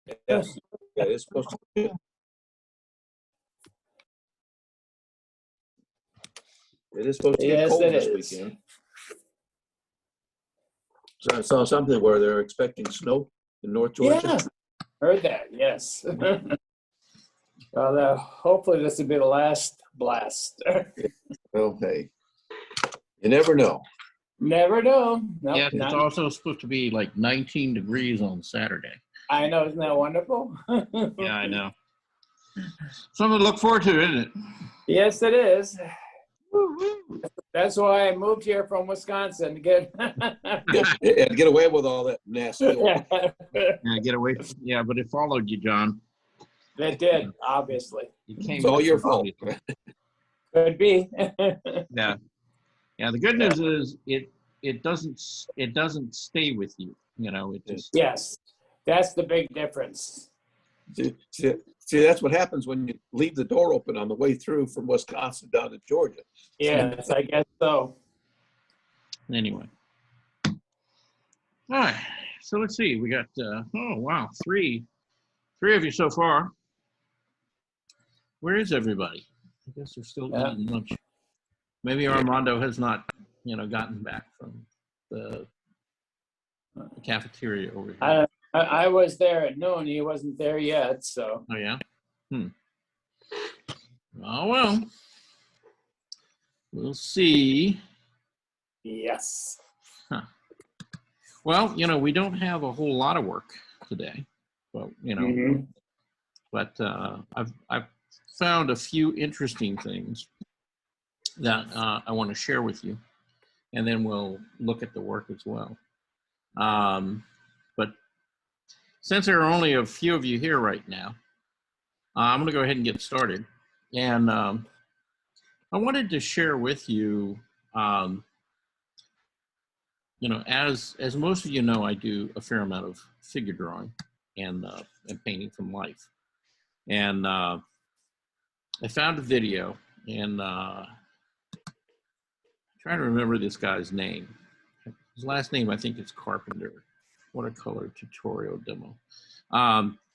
Yes, yeah, it's supposed to be. It is supposed to get cold this weekend. So I saw something where they're expecting snow in North Georgia. Yeah, heard that, yes. Well, hopefully this will be the last blast. Well, hey, you never know. Never know. Nope, Yeah, it's also supposed to be like 19 degrees on Saturday. I know, isn't that wonderful? Yeah, I know. Something to look forward to, isn't it? Yes, it is. That's why I moved here from Wisconsin to get Get away with all that nasty old. Yeah, get away. Yeah, but it followed you, John. It did, obviously. It came It's all your fault. Could be. Yeah. Yeah, the good news is it doesn't stay with you. You know, it just Yes, that's the big difference. See, that's what happens when you leave the door open on the way through from Wisconsin down to Georgia. Yes, I guess so. anyway. All right. So let's see. We got oh wow, three of you so far. Where is everybody? I guess they're still eating lunch. Maybe Armando has not, gotten back from the cafeteria over here. I was there at noon. He wasn't there yet, so. Oh yeah. Oh well. We'll see. Yes. Huh. Well, we don't have a whole lot of work today, but but I've found a few interesting things that I want to share with you, and then we'll look at the work as well. But since there are only a few of you here right now, I'm going to go ahead and get started. And I wanted to share with you, as most of you know, I do a fair amount of figure drawing and painting from life. And I found a video, and trying to remember this guy's name. His last name, I think it's Carpenter. Watercolor tutorial demo.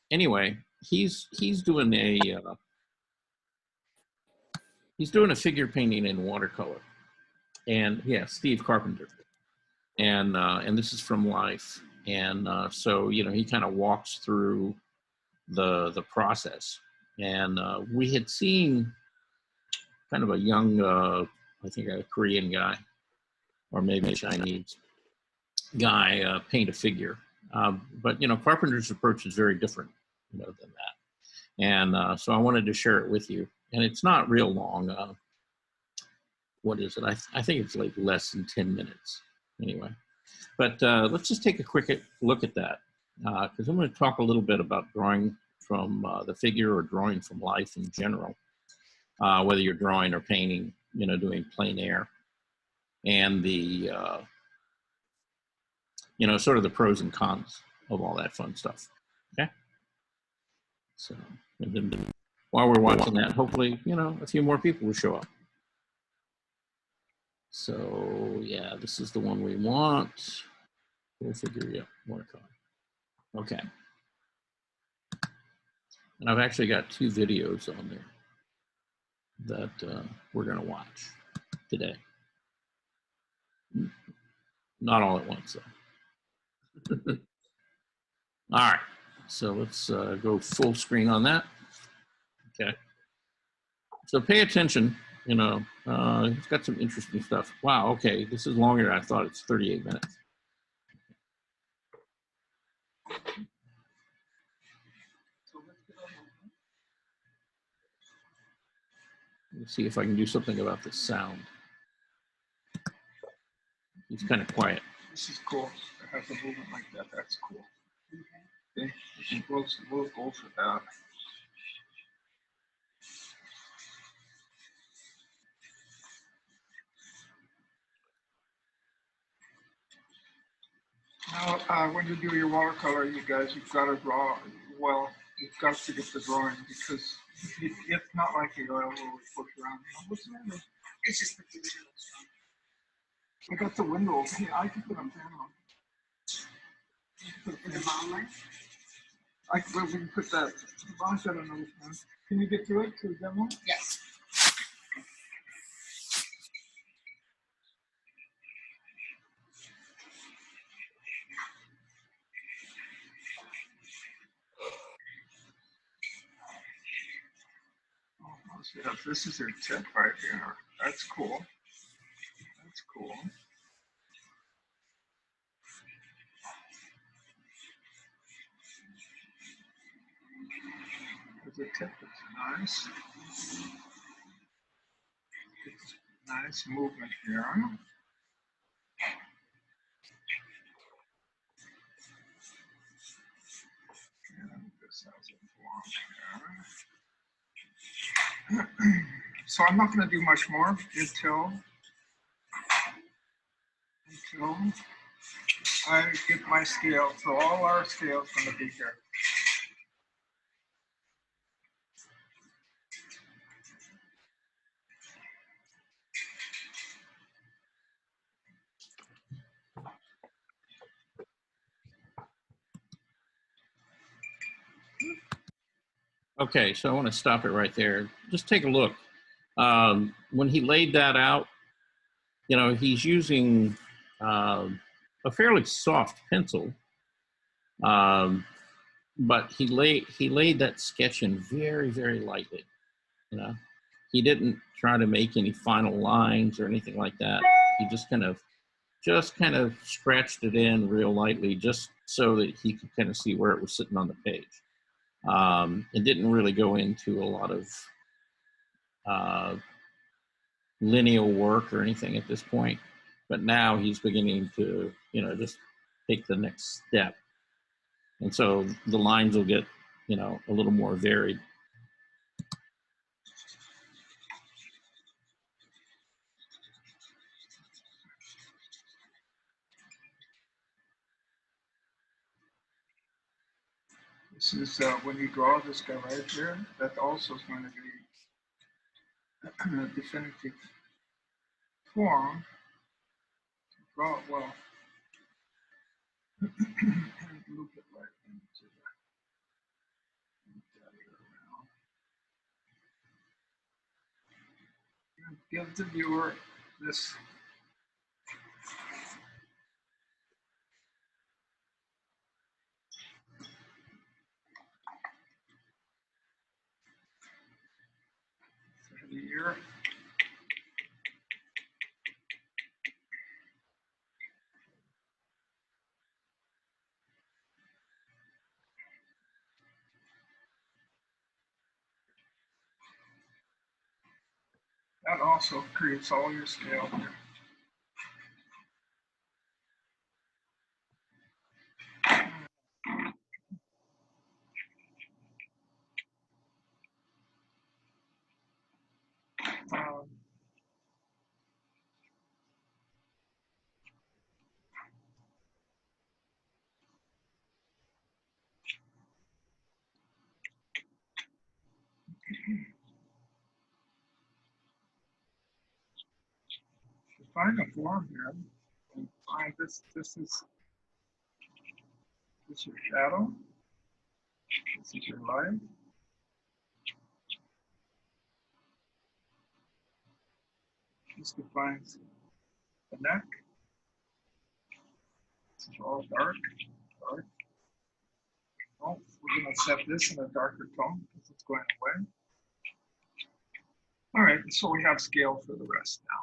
Anyway, he's doing a figure painting in watercolor, and yeah, Steve Carpenter, and this is from life, and so he kind of walks through the process, and we had seen kind of a young, I think a Korean guy, or maybe a Chinese guy paint a figure. But Carpenter's approach is very different than that. And so I wanted to share it with you. And it's not real long. What is it? I think it's like less than 10 minutes anyway. But let's just take a quick look at that, because I'm going to talk a little bit about drawing from the figure or drawing from life in general, whether you're drawing or painting, doing plein air, and the sort of the pros and cons of all that fun stuff. Okay. So, and then while we're watching that, hopefully, a few more people will show up. So, yeah, this is the one we want. We'll figure, yeah, watercolor. Okay. And I've actually got 2 videos on there that we're going to watch today. Not all at once, though. All right, so let's go full screen on that. Okay. So pay attention, it's got some interesting stuff. Wow, okay, this is longer than I thought. It's 38 minutes. Let's see if I can do something about the sound. It's kind of quiet. This is cool. It has a movement like that. That's cool. Okay. We'll go for that. Now, when you do your watercolor, you guys, you've got to draw well. You've got to get the drawing, because it's not like the oil will push around. What's the matter? It's just the picture. I got the window. Yeah, I can put them down. Well, we can put that. Launch that another time. Can you get to it to the demo? Yes. Oh, yes, this is their tip right here. That's cool. That's cool. There's a tip that's nice. It's nice movement here. And this has a form here. So I'm not going to do much more until I get my scale. So all our scales going to be here. Okay, so I want to stop it right there. Just take a look. When he laid that out, you know, he's using a fairly soft pencil, but he laid that sketch in very, very lightly. You know, he didn't try to make any final lines or anything like that. He just kind of scratched it in real lightly, just so that he could kind of see where it was sitting on the page. It didn't really go into a lot of lineal work or anything at this point, but now he's beginning to, you know, just take the next step. And so the lines will get, you know, a little more varied. This is when you draw this guy right here, that also is going to be a definitive form. Draw it well. And loop it right into the around. And give the viewer this. Here. That also creates all your scale here. Find a form here and find this is your shadow, this is your light. This defines the neck. This is all dark. Oh, we're going to set this in a darker tone because it's going away. All right, so we have scale for the rest now.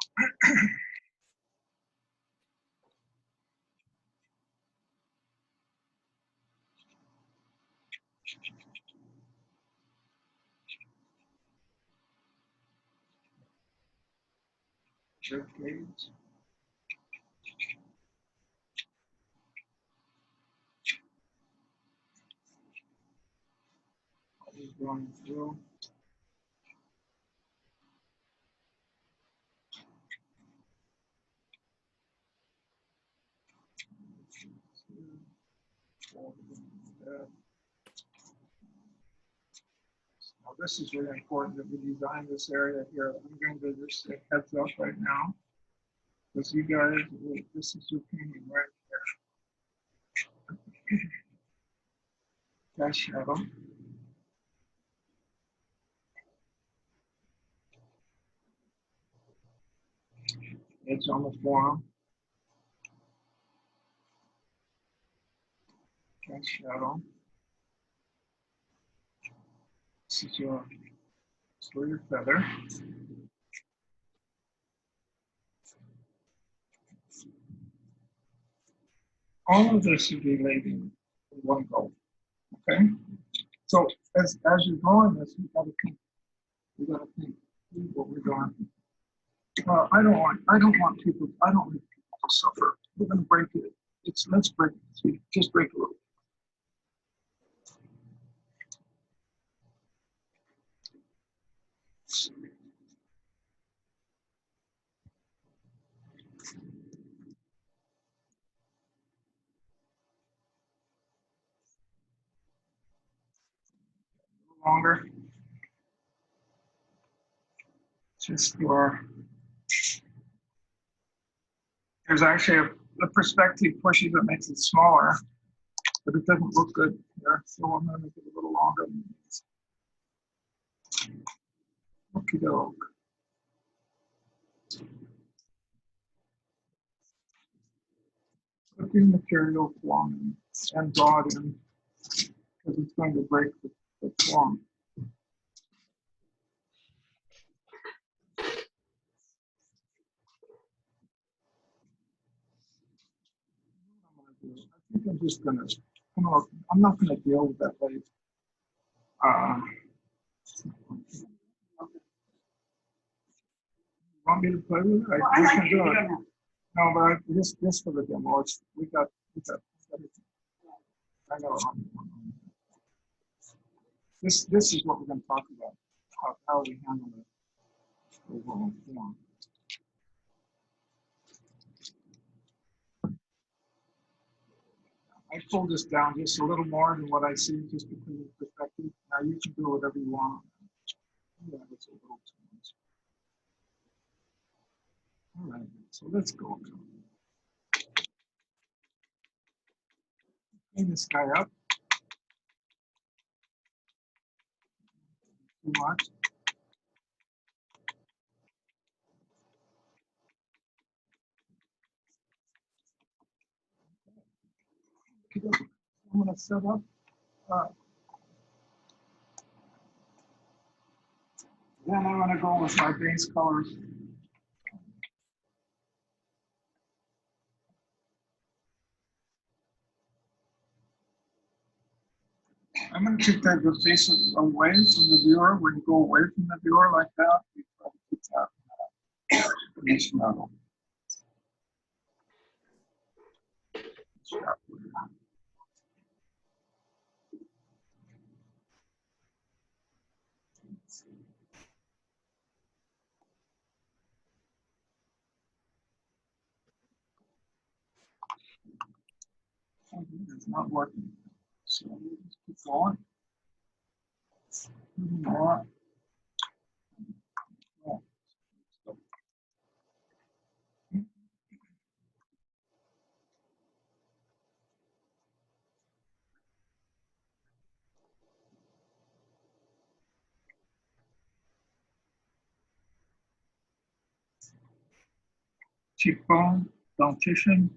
Rib cage. Always going through. Now this is really important that we design this area here. I'm going to just say heads up right now, because you guys, this is your painting right here. Cast shadow. Edge on the forearm. Cast shadow. This is your feather. All of this should be laid in one go. Okay? So as you're drawing this, you gotta think what we're doing. I don't want people to suffer. We're gonna break it. Let's break it. Just break a little. Longer. Just there's actually a perspective pushy that makes it smaller, but it doesn't look good here. So I'm gonna make it a little longer. Okie doke. Put the material flung and draw it in because it's going to break the flung. I think I'm just gonna I'm not gonna deal with that later. Want me to play with it? We can do it. No, but just for the demo, we got everything. I know. This is what we're going to talk about. How we handle the overall form. I pulled this down just a little more than what I see, just because of perspective. Now you can do whatever you want. Yeah, it's a little too much. All right, so let's go. Clean this guy up. Too much. I'm going to set up. Then I'm going to go with my base colors. I'm going to keep the face away from the viewer. When you go away from the viewer like that, you try to keep that base level. It's not working. So let's keep going. More. Cheekbone, dentition,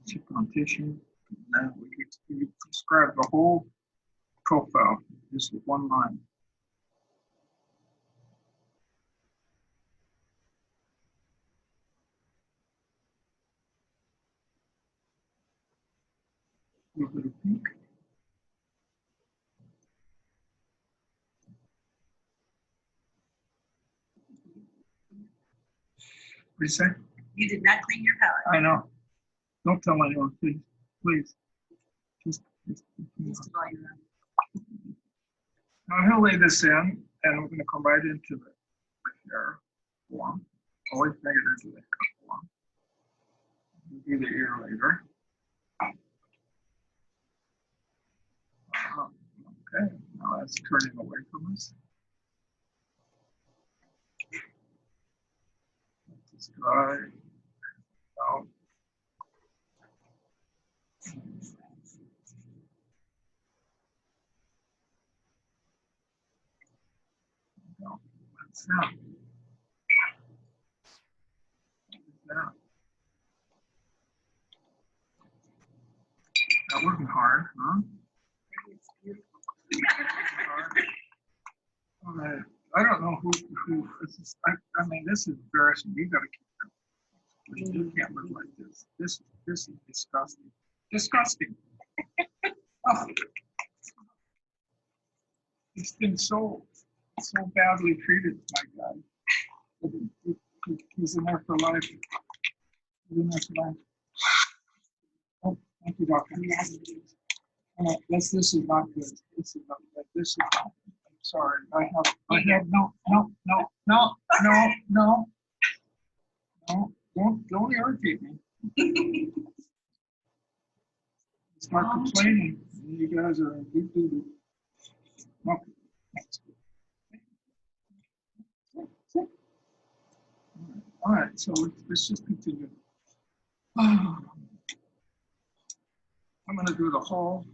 dentition. And we describe the whole profile just with one line. A little bit of pink. What do you say? You did not clean your palette. I know. Don't tell anyone, please. Please. Just now he'll lay this in, and we're going to come right into the hair form. Always make it into the hair form. We'll do the ear later. Okay, now that's turning away from us. It's dry. Out. No, what's that? What's that? That wasn't hard, huh? All right. I don't know who this is. I mean, this is embarrassing. You gotta keep it. You can't live like this. This is disgusting. Disgusting. Oh, it's been so badly treated, my guy. He's in there for life. He's in there for life. Oh, thank you, doctor. This is not good. This is not good. This is not good. I'm sorry. I have no. Don't irritate me. Start complaining. You guys are in deep doo-doo. Okay. All right, so let's just continue. I'm going to do the whole.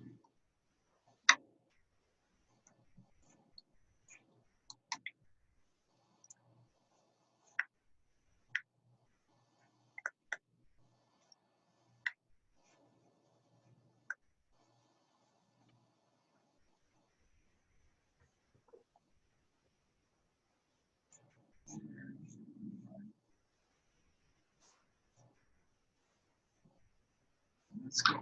Let's go.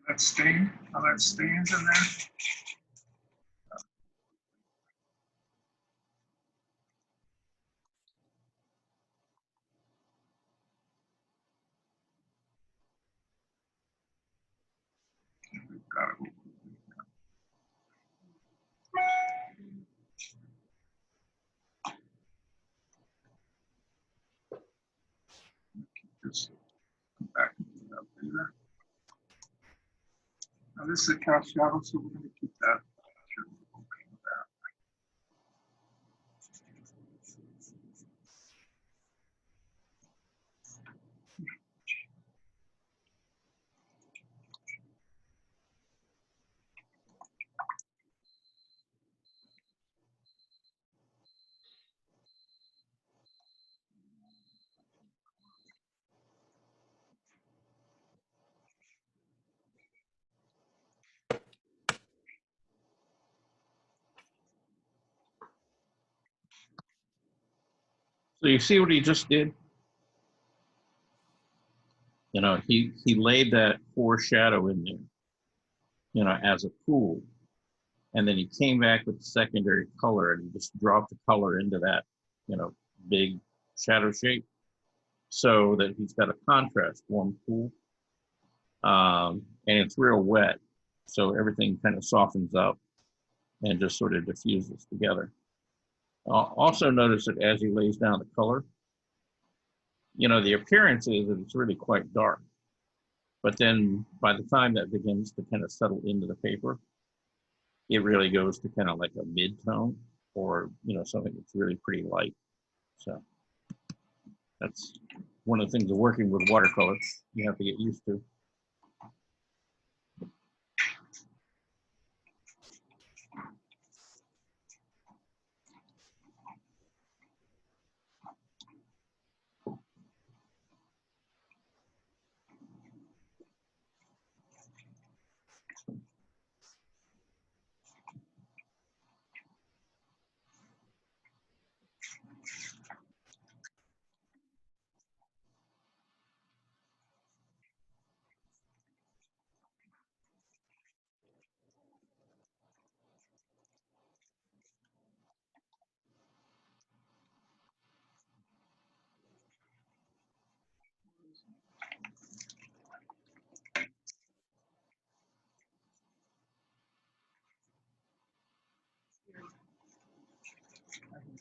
That stain, how that stains in there. Got it. Just come back and do that later. Now this is a cast shadow, so we're going to keep that. Sure, we're okay with that. So you see what he just did? You know, he laid that foreshadow in there, you know, as a pool. And then he came back with the secondary color and he just dropped the color into that, you know, big shadow shape so that he's got a contrast, warm pool. And it's real wet. So everything kind of softens up and just sort of diffuses together. Also notice that as he lays down the color, you know, the appearance is that it's really quite dark. But then by the time that begins to kind of settle into the paper, it really goes to kind of like a mid-tone or, you know, something that's really pretty light. So that's one of the things of working with watercolors you have to get used to.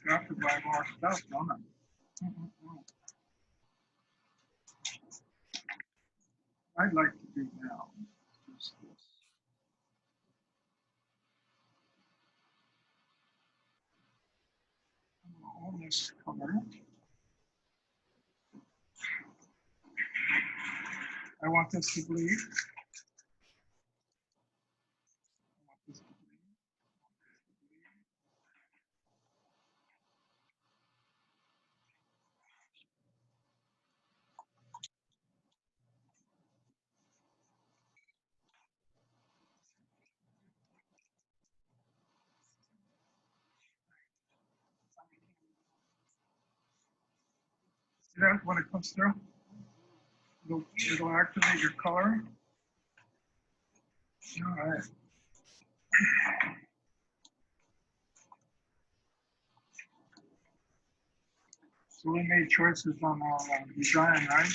got to buy more stuff, don't I? I'd like to do now. Just this. All this color. I want this to bleed. I want this to bleed. See that when it comes through? It'll activate your color. All right. So we made choices on our design, right?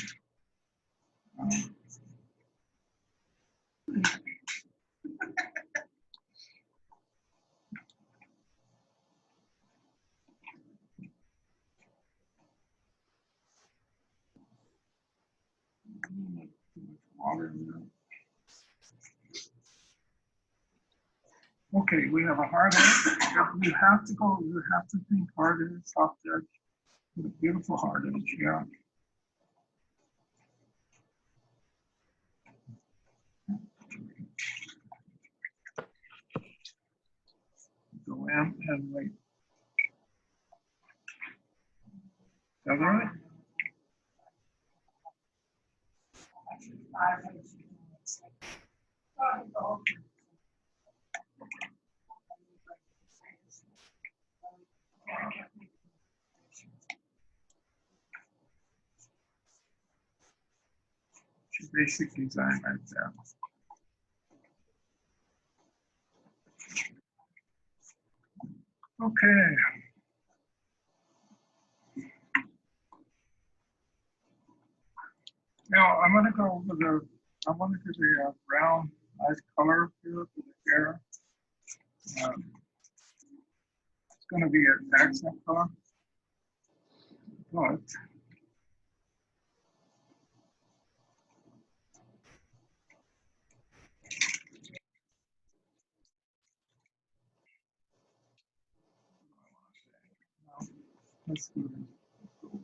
Too much water in there. Okay, we have a hard edge. You have to think hard edge, soft edge. With a beautiful hard edge, yeah. Go in and wait. Is that right? Basic design right there. Okay. Now I'm going to go over I want to do the brown nice color here for the hair. It's going to be an accent color, but let's do this.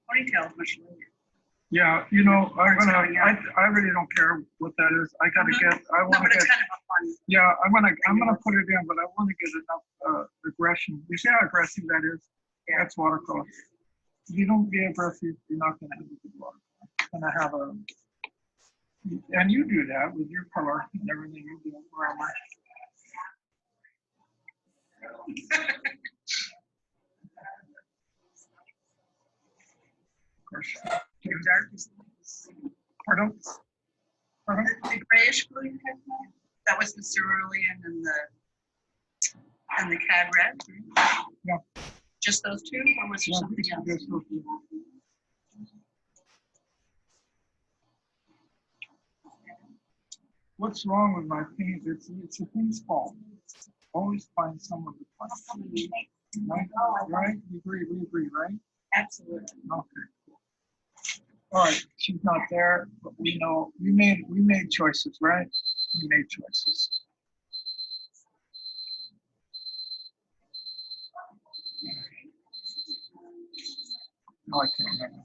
Ponytail is much later. Yeah, you know, I really don't care what that is. I gotta get. I No, want but to it's get. kind of a fun. Yeah, I'm gonna put it in, but I want to get enough aggression. You see how aggressive that is? Yeah. That's watercolor. If you don't be aggressive, you're not gonna have a good watercolor. You're gonna have a. And you do that with your color and everything you do. Where am I? Of course. The dark is Pardon? Pardon? the grayish blue you had there? That was the cerulean and the cad red. Right? Yeah. Just those two, or was there Yeah, something else? just those two. What's wrong with my paint? It's a paint's fault. Always find someone to find. Right? Right? We agree, right? Absolutely. Okay. All right. She's not there, but we know we made choices, right? We made choices. No, I can't remember.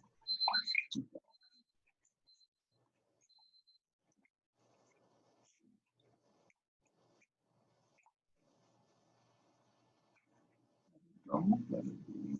Don't let it be.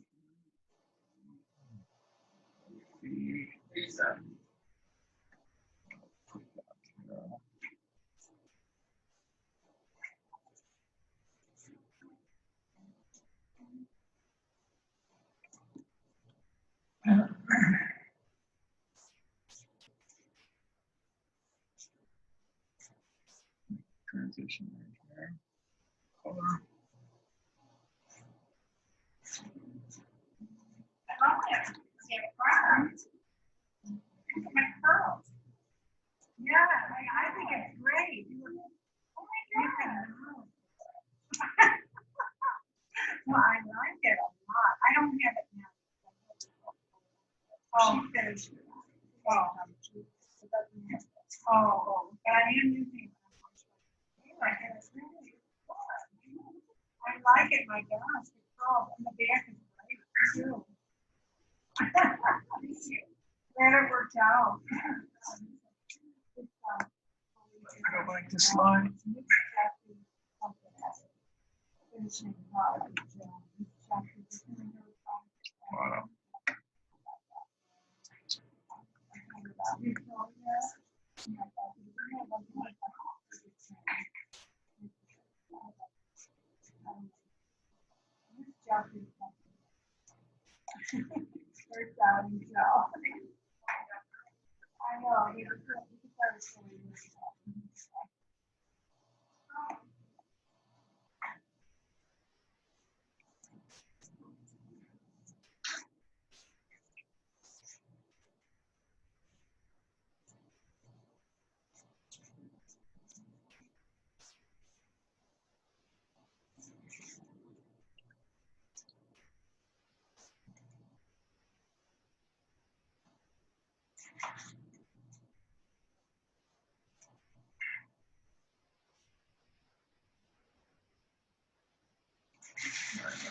Transition right there. Color. Yeah, I think it's great. Oh my God. Well, I like it a lot. I don't have it now. Oh, she finished it. Oh, but I am using it. I like it, my gosh. Oh, and the back is great too. Glad it worked out. I don't like this line. Wow. I know.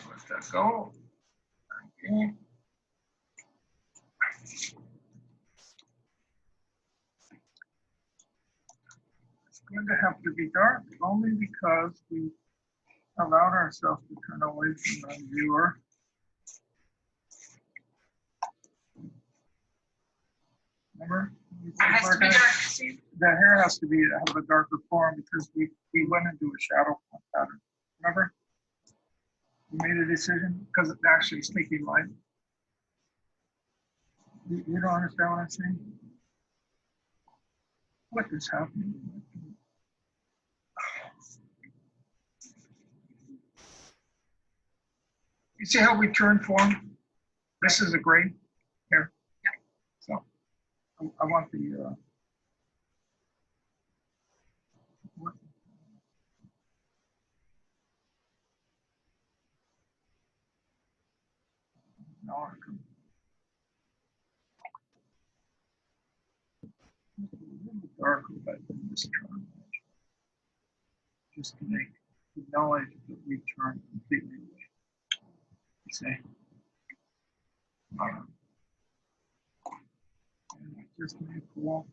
Let that go. Okay. It's going to have to be dark only because we allowed ourselves to turn away from the viewer. Remember? It has to be dark, Steve. The hair has to be have a darker form because we went into a shadow pattern. Remember? We made a decision because it actually is taking light. You don't understand what I'm saying? What is happening? You see how we turn form? This is a gray here. So I want the what? No, I can a little bit darker, but this turn just to make the knowledge that we turn completely away. You see? And just make cool.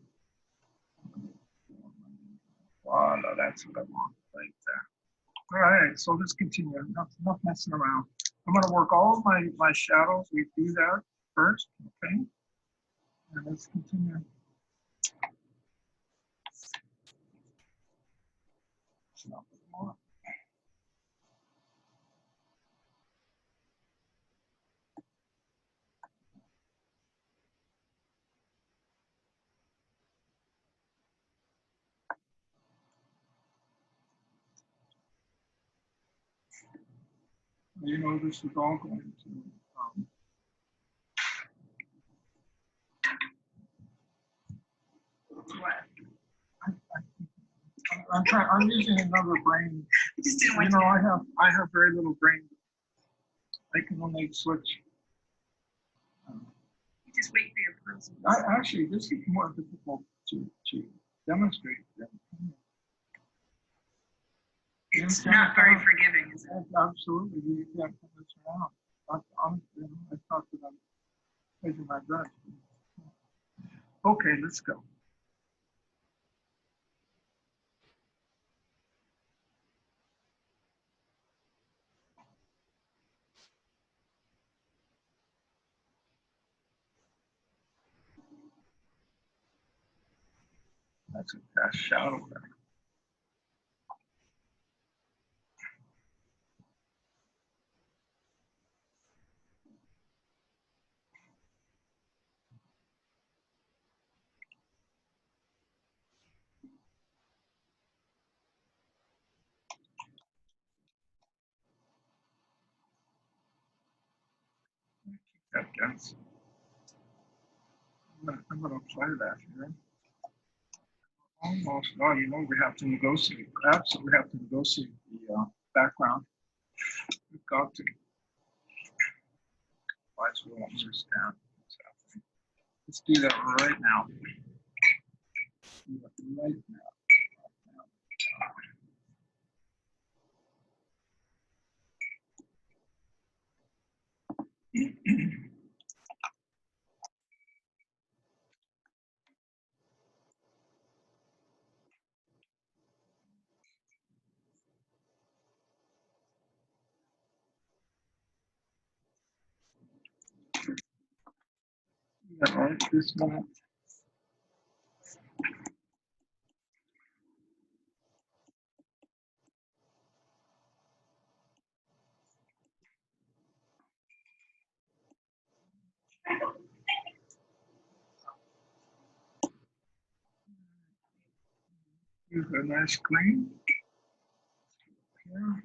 Voila, that's what I want right there. All right, so let's continue. Not messing around. I'm going to work all of my shadows. We do that first, okay? And let's continue. Not more. You know, this is all going to. What? I'm trying. I'm using another brain. I just didn't You want know, to. I have very little brain. I can only switch. You just wait for your person. Actually, this is more difficult to demonstrate. It's not very forgiving, is it? Absolutely, you can't put this around. I thought that I'm taking my breath. Okay, let's go. That's a fast shadow there. Keep that dense. I'm gonna apply that here. Almost. Oh, you know, we have to negotiate. Absolutely have to negotiate the background. We've got to. Otherwise, we won't understand what's happening. Let's do that right now. Do that right now. Yeah, right, this minute. Use a nice clean. Yeah.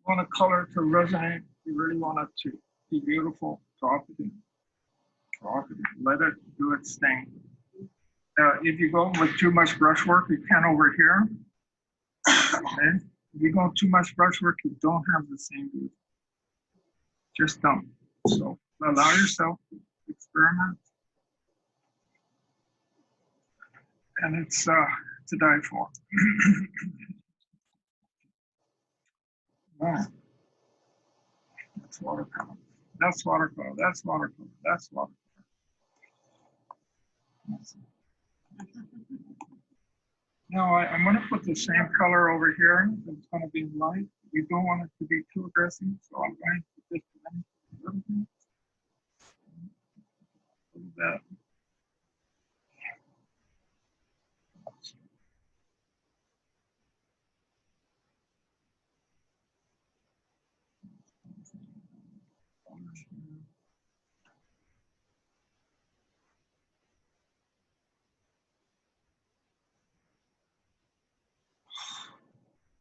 Want a color to resonate, you really want it to be beautiful, drop it in. Drop it in. Let it do its thing. If you go with too much brushwork, you can over here. Okay? If you go too much brushwork, you don't have the same beauty. Just don't. So allow yourself to experiment. And it's to die for. Wow. That's watercolor. That's watercolor. That's watercolor. That's watercolor. Now I'm going to put the same color over here. It's going to be light. We don't want it to be too aggressive, so I'm going to just a little bit. A little bit.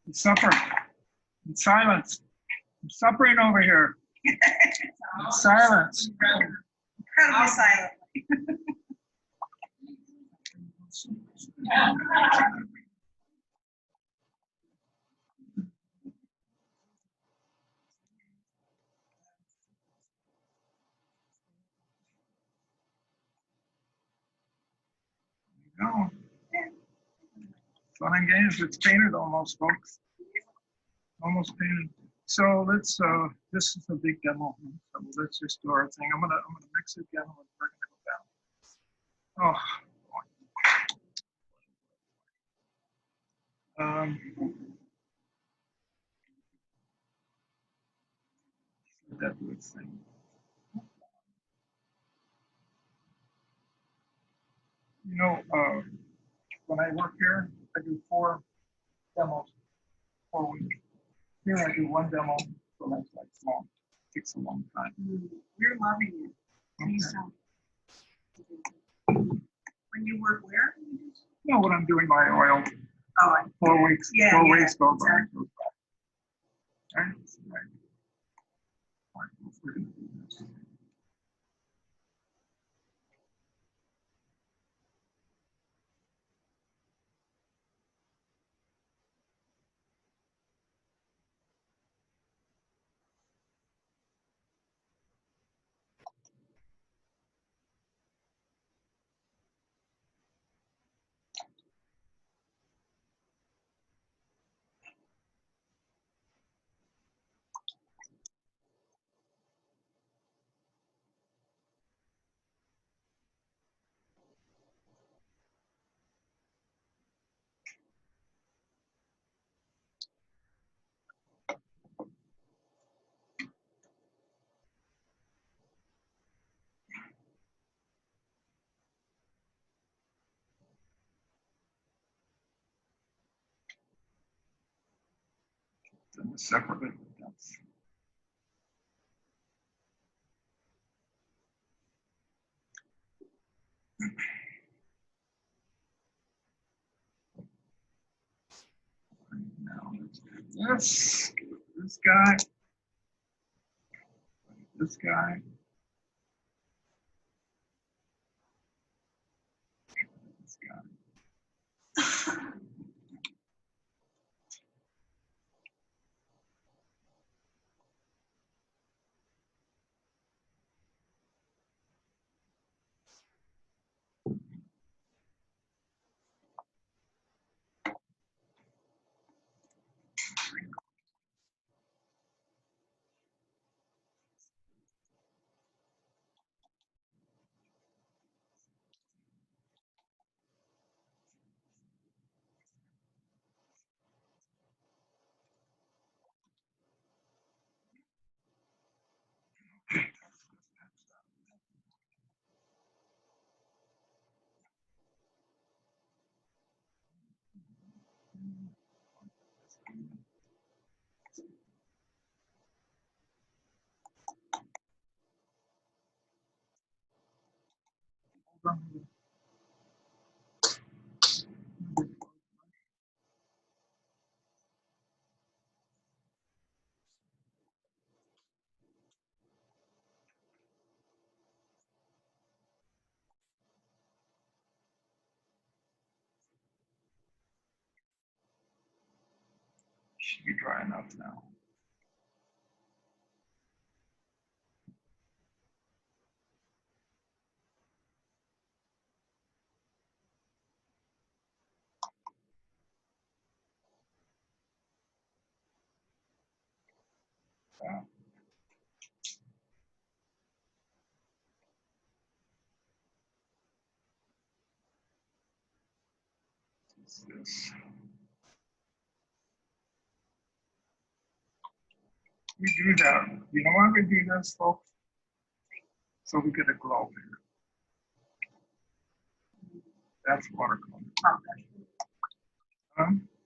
I'm suffering. In silence. I'm suffering over here. In silence. Incredibly silent. No. Fun and games. It's painted almost, folks. Almost painted. So let's. This is a big demo. So let's just do our thing. I'm gonna mix it again. We're gonna go down. That do its thing. You know, when I work here, I do 4 demos 4 weeks. Here I do 1 demo, so that's like long. It takes a long time. You're loving it. Please don't. When you work where? You know what I'm doing my oil. Oh, 4 weeks. Yeah, 4 yeah, weeks go by. exactly. Right? Right. Right. We're gonna do this. And separately. That's now let's do this. This guy. This guy. This guy. Should be dry enough now. What's this? We do that. You know why we do this, folks? So we get a glow here. That's watercolor.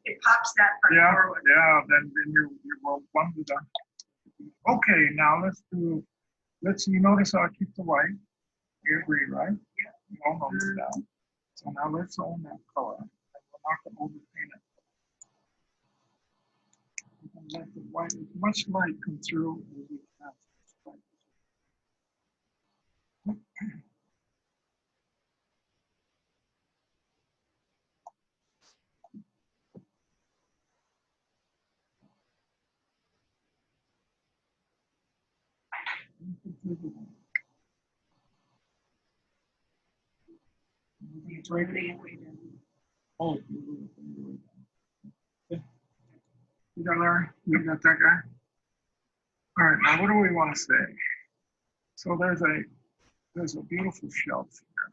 It pops that part Yeah, forward. yeah. Then you're well, one to done. Okay, now let's. You notice how I keep the white. You agree, right? Yeah. You all notice that. So now let's own that color. And we're not going to overpaint it. We're going to let the white, as much light come through as we can. It's way down. Oh, you got Larry? You got that guy? All right, now what do we want to say? So there's a beautiful shelf here.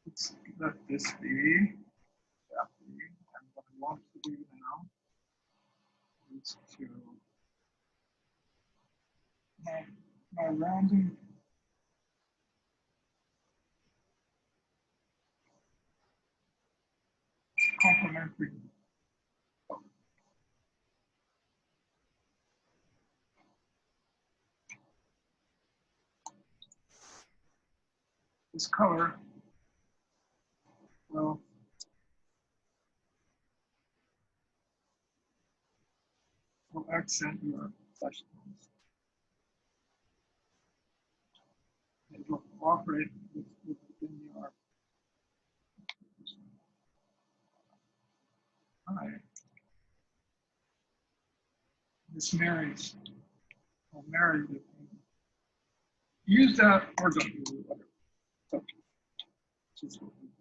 Let's let this be. That be. And what I want to do now is to my rounding. Complementary. This color will accent your flesh tones. It will cooperate within your Hi. Miss Mary's. Oh, Mary. Use that or don't use it. Whatever. It's okay. Just what we do.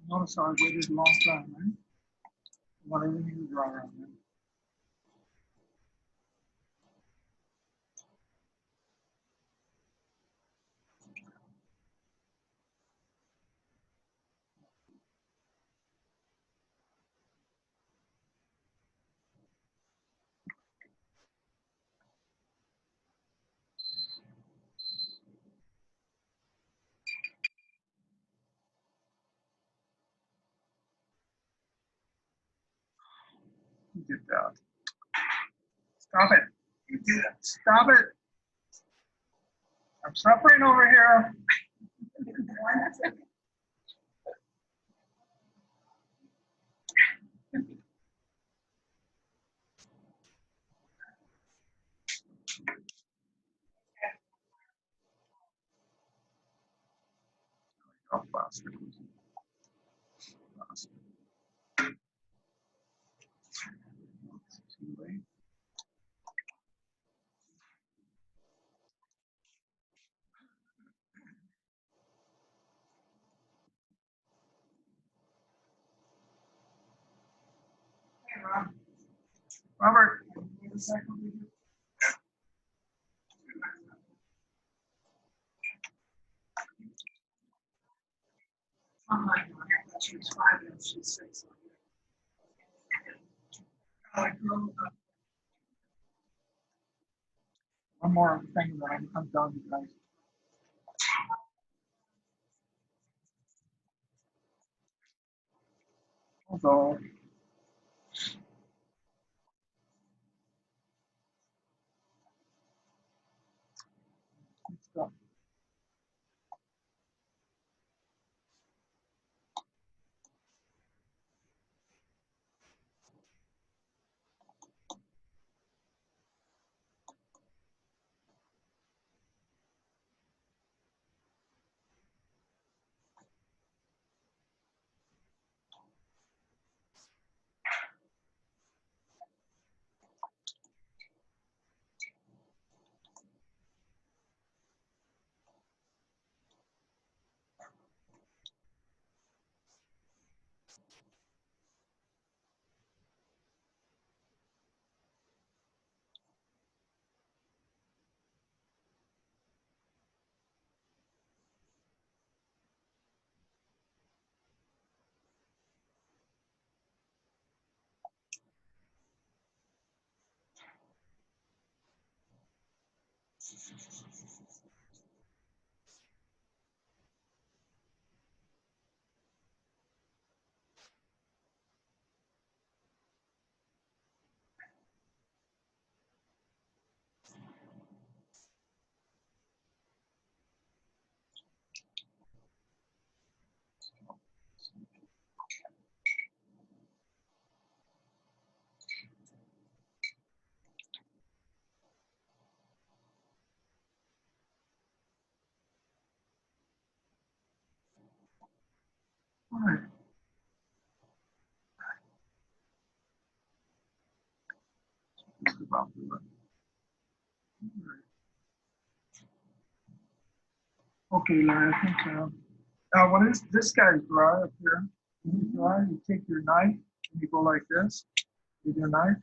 Notice how I waited a long time, right? I want everything to dry around there. You did that. Stop it. You did it. Stop it. I'm suffering over here. Oh, plastic. Plastic. Too late. Hey, Rob. Robert, wait a second. Online, I thought she was 5 and she's 6. I grew up. One more thing that I'm done, guys. Although, it's done. All right. Just about to run. Okay, Larry, I think what is this guy's dry up here? Dry, you take your knife and you go like this with your knife,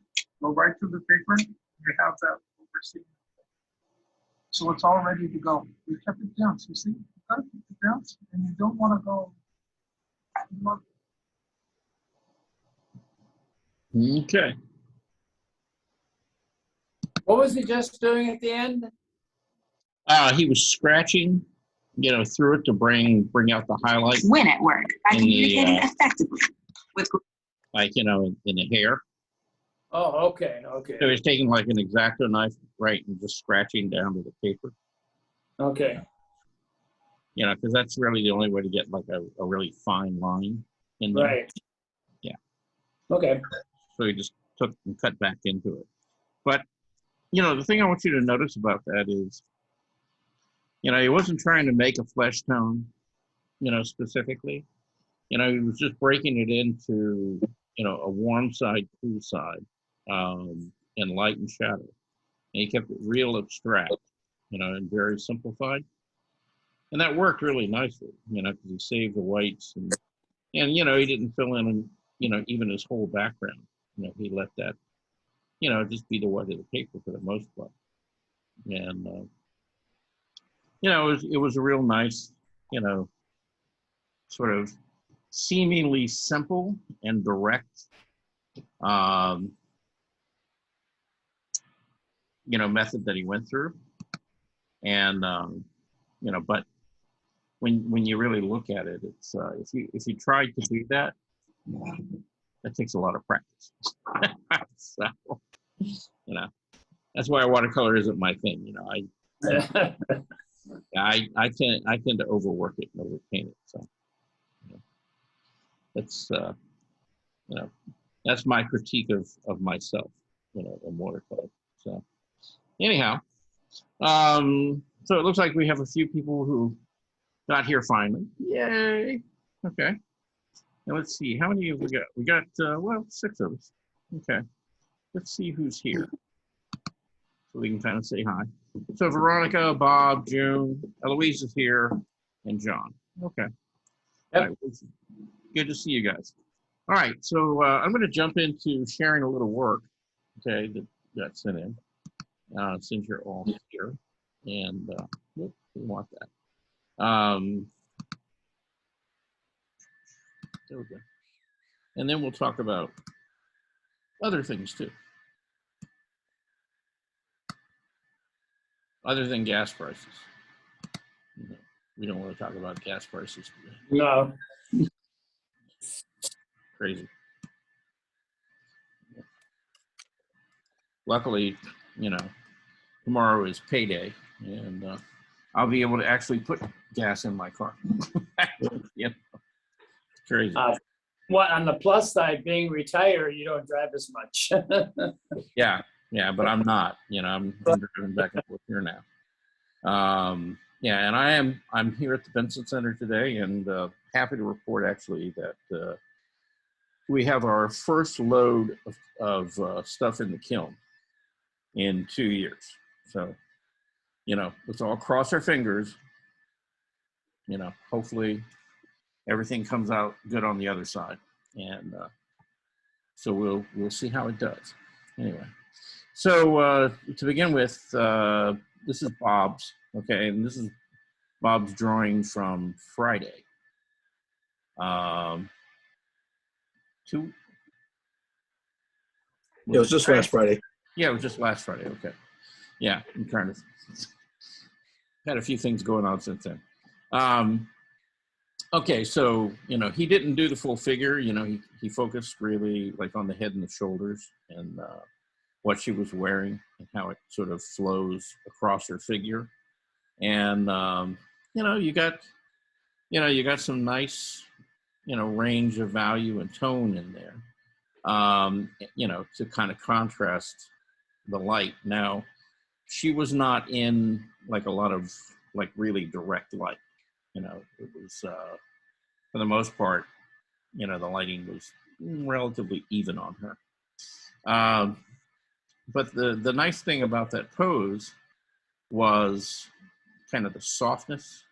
go right through the paper, and you have that overseen. So it's all ready to go. We kept it down. So you see, you gotta keep it down, and you don't want to go. Okay. What was he just doing at the end? He was scratching, through it to bring out the highlight. When at work, by In the, communicating effectively with Like, in the hair. Oh, okay, okay, So he's taking like an X-Acto knife, right, and just scratching down to the paper. okay. Because that's really the only way to get like a really fine line in there. Right. Yeah. Okay. So he just took and cut back into it. But, the thing I want you to notice about that is, he wasn't trying to make a flesh tone. specifically. He was just breaking it into, a warm side, cool side, and light and shadow. And he kept it real abstract, and very simplified. And that worked really nicely, because he saved the whites and he didn't fill in, even his whole background. He let that, just be the white of the paper for the most part. And, it was a real nice, sort of seemingly simple and direct, method that he went through. And, but when you really look at it, it's if you tried to do that, that takes a lot of practice. So, that's why watercolor isn't my thing. I tend to overwork it and overpaint it. So, that's that's my critique of myself, in watercolor. So, anyhow, so it looks like we have a few people who got here finally. Yay! Okay. Now let's see, how many have we got? We got, well, 6 of us. Okay. Let's see who's here, so we can kind of say hi. So Veronica, Bob, June, Eloise is here, and John. Okay. Yep. All right. Good to see you guys. All right, so I'm going to jump into sharing a little work, okay, that got sent in, since you're all here. And we want that. There we go. And then we'll talk about other things too, other than gas prices. We don't want to talk about gas prices today. No. Crazy. Luckily, tomorrow is payday, and I'll be able to actually put gas in my car. Crazy. What, on the plus side, being retired, you don't drive as much. Yeah, but I'm not. I'm driving back and forth here now. Yeah, and I'm here at the Benson Center today, and happy to report actually that we have our first load of stuff in the kiln in 2 years. So, let's all cross our fingers. Hopefully everything comes out good on the other side, and so we'll see how it does. Anyway, so to begin with, this is Bob's, okay, and this is Bob's drawing from Friday. It was just last Friday. Yeah, it was just last Friday. Okay. Yeah, I'm trying to. Had a few things going on since then. Okay, so he didn't do the full figure. He focused really like on the head and the shoulders and what she was wearing and how it sort of flows across her figure. And you got some nice range of value and tone in there. To kind of contrast the light. Now, she was not in like a lot of like really direct light. It was for the most part, the lighting was relatively even on her. But the nice thing about that pose was kind of the softness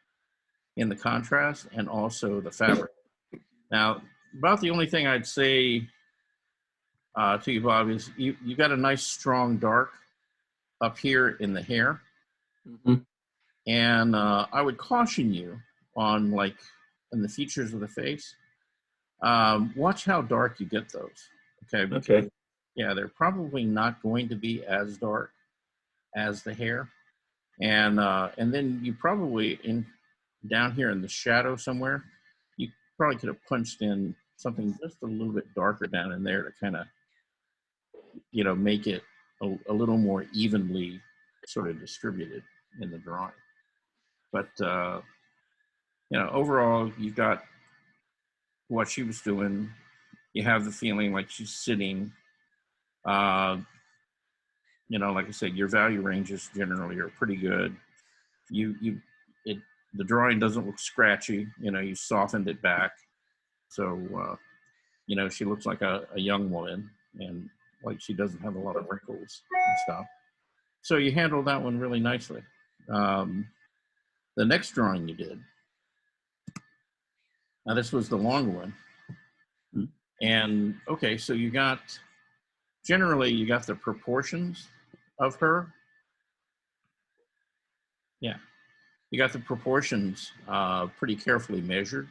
in the contrast and also the fabric. Now, about the only thing I'd say to you, Bob, is you got a nice strong dark up here in the hair. Mm-hmm. And I would caution you on like in the features of the face, watch how dark you get those. Okay. Because, okay. Yeah, they're probably not going to be as dark as the hair. And then you probably down here in the shadow somewhere, you probably could have punched in something just a little bit darker down in there to kind of, make it a little more evenly sort of distributed in the drawing. But, overall, you've got what she was doing. You have the feeling like she's sitting. Like I said, your value ranges generally are pretty good. the drawing doesn't look scratchy. You know, you softened it back. So, you know, she looks like a young woman, and like she doesn't have a lot of wrinkles and stuff. So you handled that one really nicely. The next drawing you did, now this was the longer one. And okay, so you got, generally you got the proportions of her. Yeah, you got the proportions pretty carefully measured,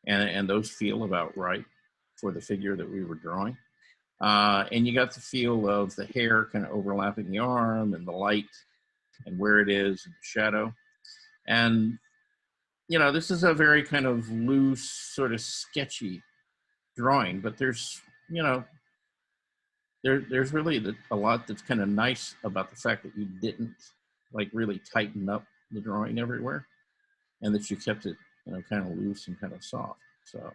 and those feel about right for the figure that we were drawing. And you got the feel of the hair kind of overlapping the arm and the light and where it is and the shadow. And, you know, this is a very kind of loose, sort of sketchy drawing, but there's, you know, there's really a lot that's kind of nice about the fact that you didn't like really tighten up the drawing everywhere, and that you kept it, you know, kind of loose and kind of soft. So,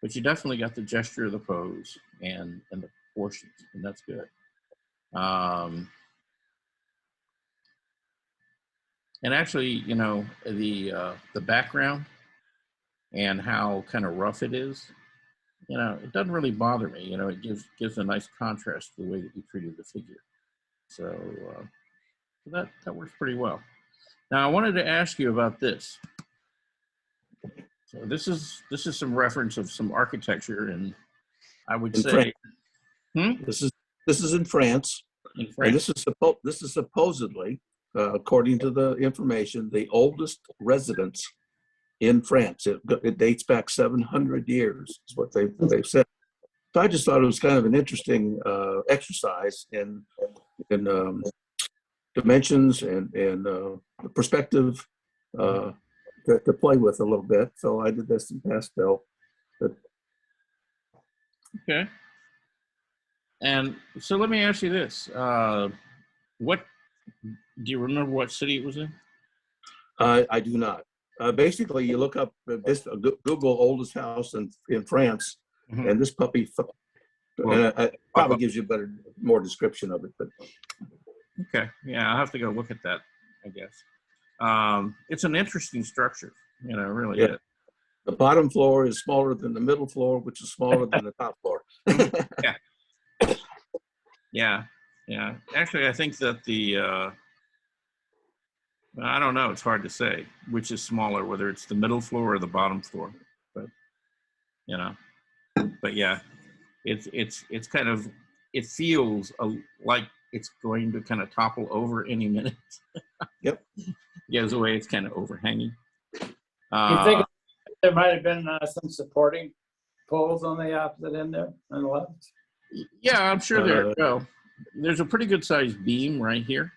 but you definitely got the gesture of the pose and the proportions, and that's good. And actually, you know, the background and how kind of rough it is, you know, it doesn't really bother me. You know, it gives a nice contrast to the way that you treated the figure. So that works pretty well. Now, I wanted to ask you about this. So this is some reference of some architecture, and I would In say, France. This is in France. In And France. this is supposedly, according to the information, the oldest residence in France. It dates back 700 years, is what they've said. So I just thought it was kind of an interesting exercise in dimensions and perspective to play with a little bit. So I did this in pastel. But Okay. And so let me ask you this: what do you remember? What city it was in? I do not. Basically, you look up Google oldest house in France, Mhm. and this puppy, and it probably gives you more description of it. But Okay, yeah, I'll have to go look at that, I guess. It's an interesting structure, you know, really. Yeah. The bottom floor is smaller than the middle floor, which is smaller than the top floor. Yeah, yeah. Actually, I think that I don't know. It's hard to say which is smaller, whether it's the middle floor or the bottom floor. But you know, but yeah, it's kind of, it feels like it's going to kind of topple over any minute. Yep. Yeah, the way it's kind of overhanging. You think there might have been some supporting poles on the opposite end there on the left? Yeah, I'm sure there's a pretty good sized beam right here.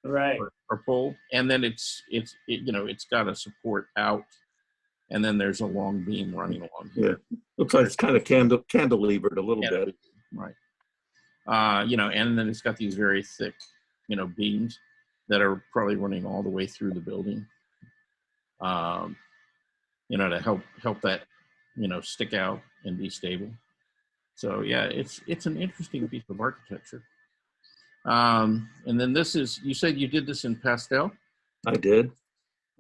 Right. Or pole, and then it's you know, it's got a support out, and then there's a long beam running along here. Yeah, looks like it's kind of cantilevered a little bit. Right. You know, and then it's got these very thick, you know, beams that are probably running all the way through the building. You know, to help that, you know, stick out and be stable. So yeah, it's an interesting piece of architecture. And then this is, you said you did this in pastel? I did.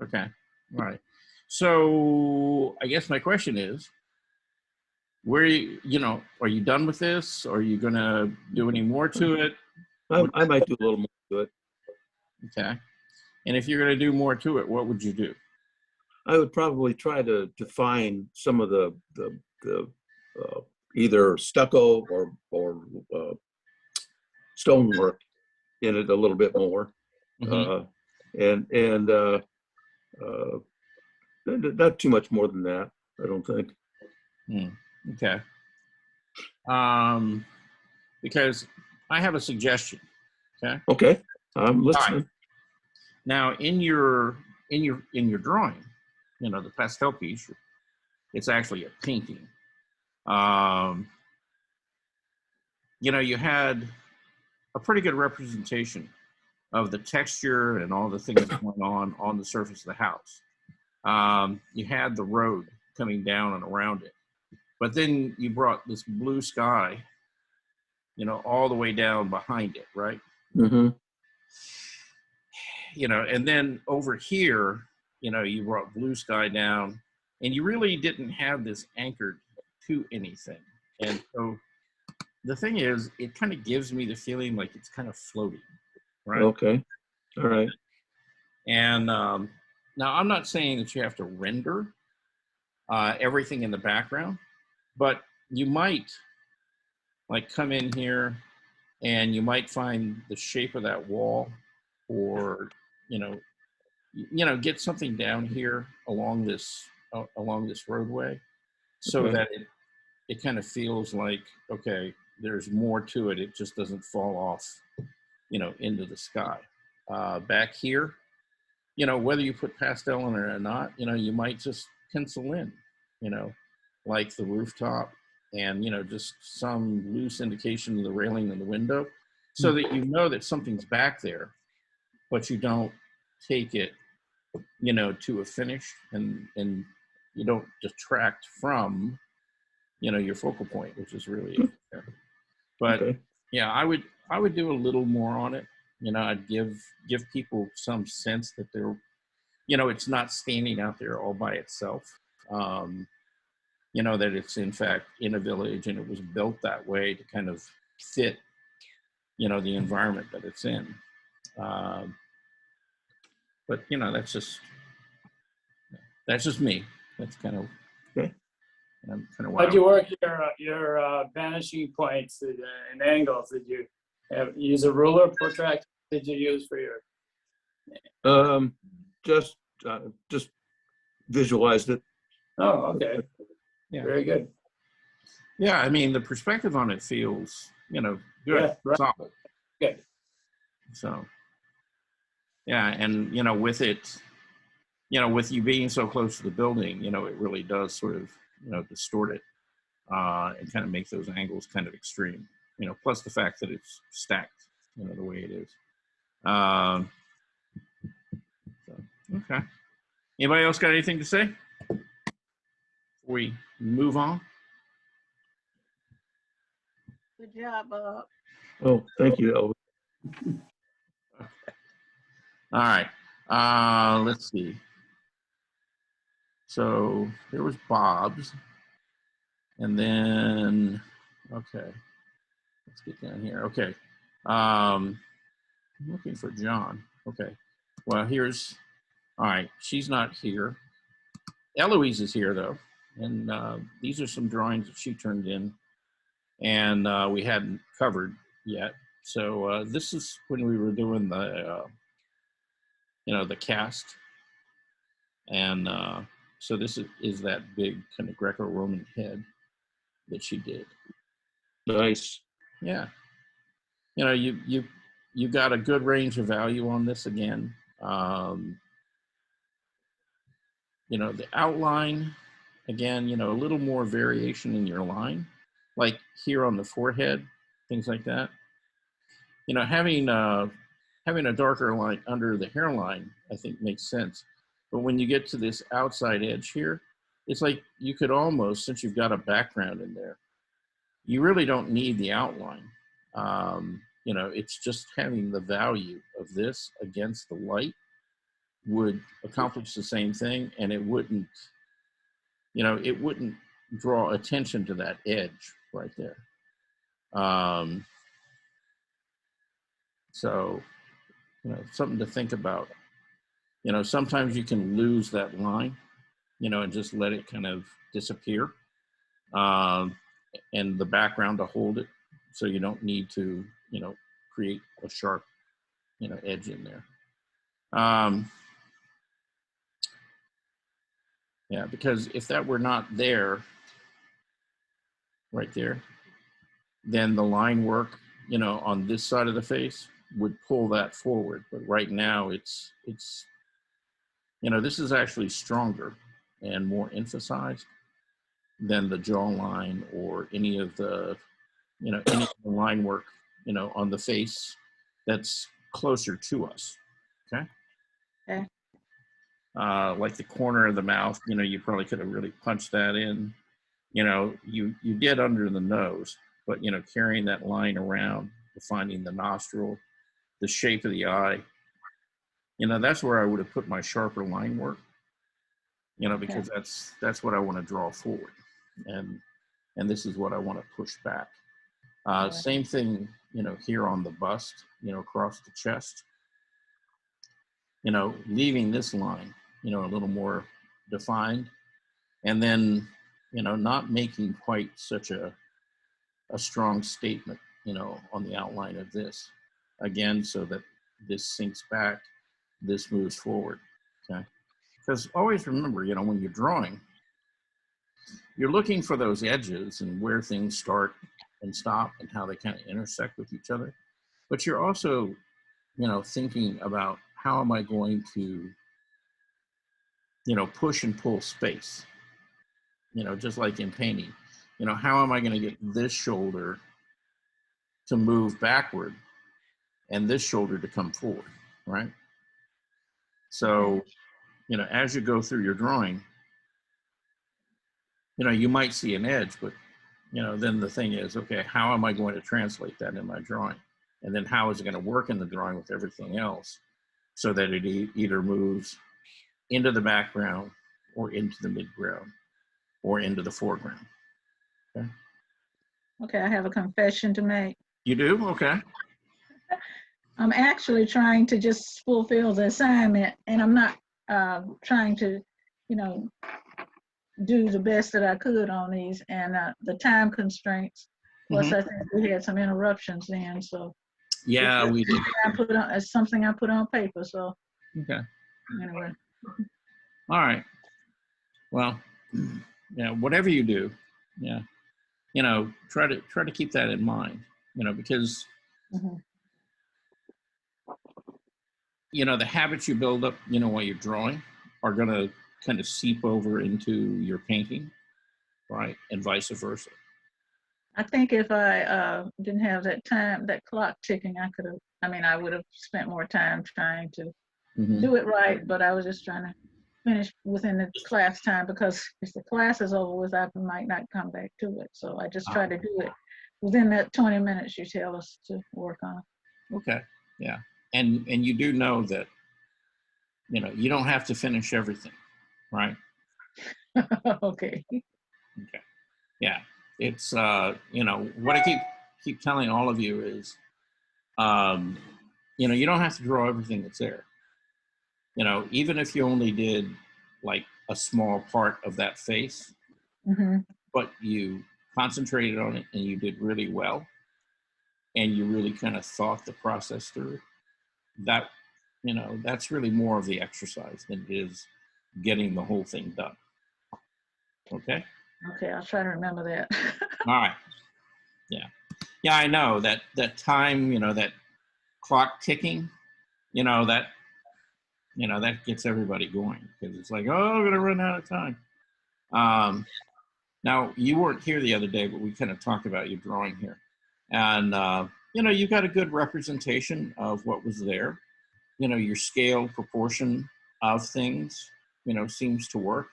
Okay, all right. So I guess my question is, you know, are you done with this? Are you gonna do any more to it? I might do a little more to it. Okay. And if you're gonna do more to it, what would you do? I would probably try to define some of the either stucco or stonework in it a little bit more, and not too much more than that, I don't think. Okay. Because I have a suggestion. Okay. Okay, I'm listening. Right. Now, in your drawing, you know, the pastel piece, it's actually a painting. You know, you had a pretty good representation of the texture and all the things going on the surface of the house. You had the road coming down and around it, but then you brought this blue sky, you know, all the way down behind it, right? Mm-hmm. You know, and then over here, you know, you brought blue sky down, and you really didn't have this anchored to anything. And so the thing is, it kind of gives me the feeling like it's kind of floating, right? Okay. All right. And now I'm not saying that you have to render everything in the background, but you might like come in here and you might find the shape of that wall, or get something down here along this roadway, so Okay. that it kind of feels like, okay, there's more to it. It just doesn't fall off, into the sky. Back here, whether you put pastel in it or not, you might just pencil in, like the rooftop, and, just some loose indication of the railing in the window, so that you know that something's back there, but you don't take it, to a finish, and you don't detract from, your focal point, which is really it there. But Okay. yeah, I would do a little more on it. I'd give people some sense that they're, it's not standing out there all by itself. That it's in fact in a village, and it was built that way to kind of fit, the environment that it's in. But that's just me. That's kind of, Okay. How'd you work your vanishing points and angles? Did you use a ruler, protractor? Did you use for your? Just visualized it. Oh, okay. Yeah. Very good. Yeah, I mean, the perspective on it feels, good, Yeah, right. solid. Good. So, yeah, and, with it, with you being so close to the building, it really does sort of, distort it and kind of make those angles kind of extreme, plus the fact that it's stacked, the way it is. Okay. Anybody else got anything to say before we move on? Good job, Bob. Oh, thank you, Elvis. All right. Let's see. So there was Bob's. And then, okay. Let's get down here. Okay. I'm looking for John. Okay. Well, all right. She's not here. Eloise is here, though. And these are some drawings that she turned in, and we hadn't covered yet. So this is when we were doing the, the cast. And so this is that big kind of Greco-Roman head that she did. Nice. Yeah. You got a good range of value on this again. The outline, again, a little more variation in your line, like here on the forehead, things like that. Having a darker line under the hairline, I think makes sense. But when you get to this outside edge here, it's like you could almost, since you've got a background in there, you really don't need the outline. It's just having the value of this against the light would accomplish the same thing, and it wouldn't draw attention to that edge right there. So, something to think about. Sometimes you can lose that line, and just let it kind of disappear, and the background to hold it, so you don't need to, create a sharp, edge in there. Yeah, because if that were not there, right there, then the line work, on this side of the face would pull that forward. But right now it's this is actually stronger and more emphasized than the jawline or any of the, any of the line work, on the face that's closer to us. Okay. Okay. Like the corner of the mouth, you probably could have really punched that in. You did under the nose, but carrying that line around, defining the nostril, the shape of the eye, that's where I would have put my sharper line work. you know, because that's what I want to draw forward, and this is what I want to push back. Same thing, you know, here on the bust, you know, across the chest, you know, leaving this line, you know, a little more defined, and then, you know, not making quite such a strong statement, you know, on the outline of this, again, so that this sinks back, this moves forward, okay? Because always remember, you know, when you're drawing, you're looking for those edges and where things start and stop and how they kind of intersect with each other. But you're also, you know, thinking about how am I going to, you know, push and pull space, you know, just like in painting, you know, how am I going to get this shoulder to move backward and this shoulder to come forward, right? So, you know, as you go through your drawing, you know, you might see an edge, but, you know, then the thing is, okay, how am I going to translate that in my drawing? And then how is it going to work in the drawing with everything else so that it either moves into the background or into the midground or into the foreground? Okay. Okay, I have a confession to make. You do? Okay. I'm actually trying to just fulfill the assignment, and I'm not trying to, you know, do the best that I could on these, and the time constraints. Plus, I think we had some interruptions then, so. Yeah, we did. It's something I put on paper, so. Okay. Anyway. All right. Well, yeah, whatever you do, yeah, you know, try to keep that in mind, you know, because you know, the habits you build up, you know, while you're drawing are going to kind of seep over into your painting, right? And vice versa. I think if I didn't have that clock ticking, I would have spent more time trying to do it right, but I was just trying to finish within the class time, because if the class is over with, I might not come back to it. So I just try to do it within that 20 minutes you tell us to work on. Okay. Yeah. And you do know that, you know, you don't have to finish everything, right? Okay. Okay. Yeah. It's, you know, what I keep telling all of you is, you know, you don't have to draw everything that's there. You know, even if you only did like a small part of that face, but you concentrated on it and you did really well, and you really kind of thought the process through, that, you know, that's really more of the exercise than it is getting the whole thing done. Okay? Okay, I'll try to remember that. All right. Yeah. Yeah, I know that time, you know, that clock ticking, you know, that gets everybody going, because it's like, oh, I'm going to run out of time. Now, you weren't here the other day, but we kind of talked about you drawing here. And, you know, you got a good representation of what was there. You know, your scale proportion of things, you know, seems to work.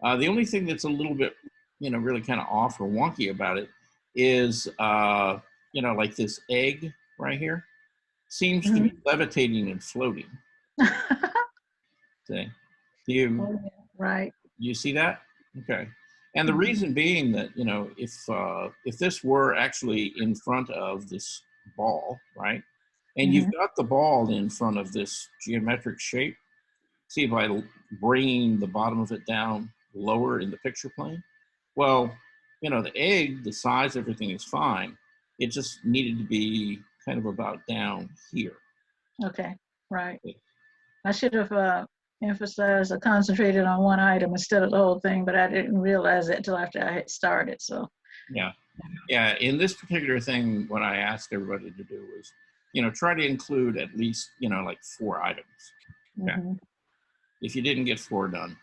The only thing that's a little bit, you know, really kind of off or wonky about it is, you know, like this egg right here seems to be levitating and floating. See? Right. You see that? Okay. And the reason being that, you know, if this were actually in front of this ball, right? And you've got the ball in front of this geometric shape. See, by bringing the bottom of it down lower in the picture plane. Well, you know, the egg, the size, everything is fine. It just needed to be kind of about down here. Okay, right. I should have emphasized or concentrated on one item instead of the whole thing, but I didn't realize that till after I had started, so. Yeah, in this particular thing, what I asked everybody to do was, you know, try to include at least, you know, like 4 items. Okay. If you didn't get 4 done,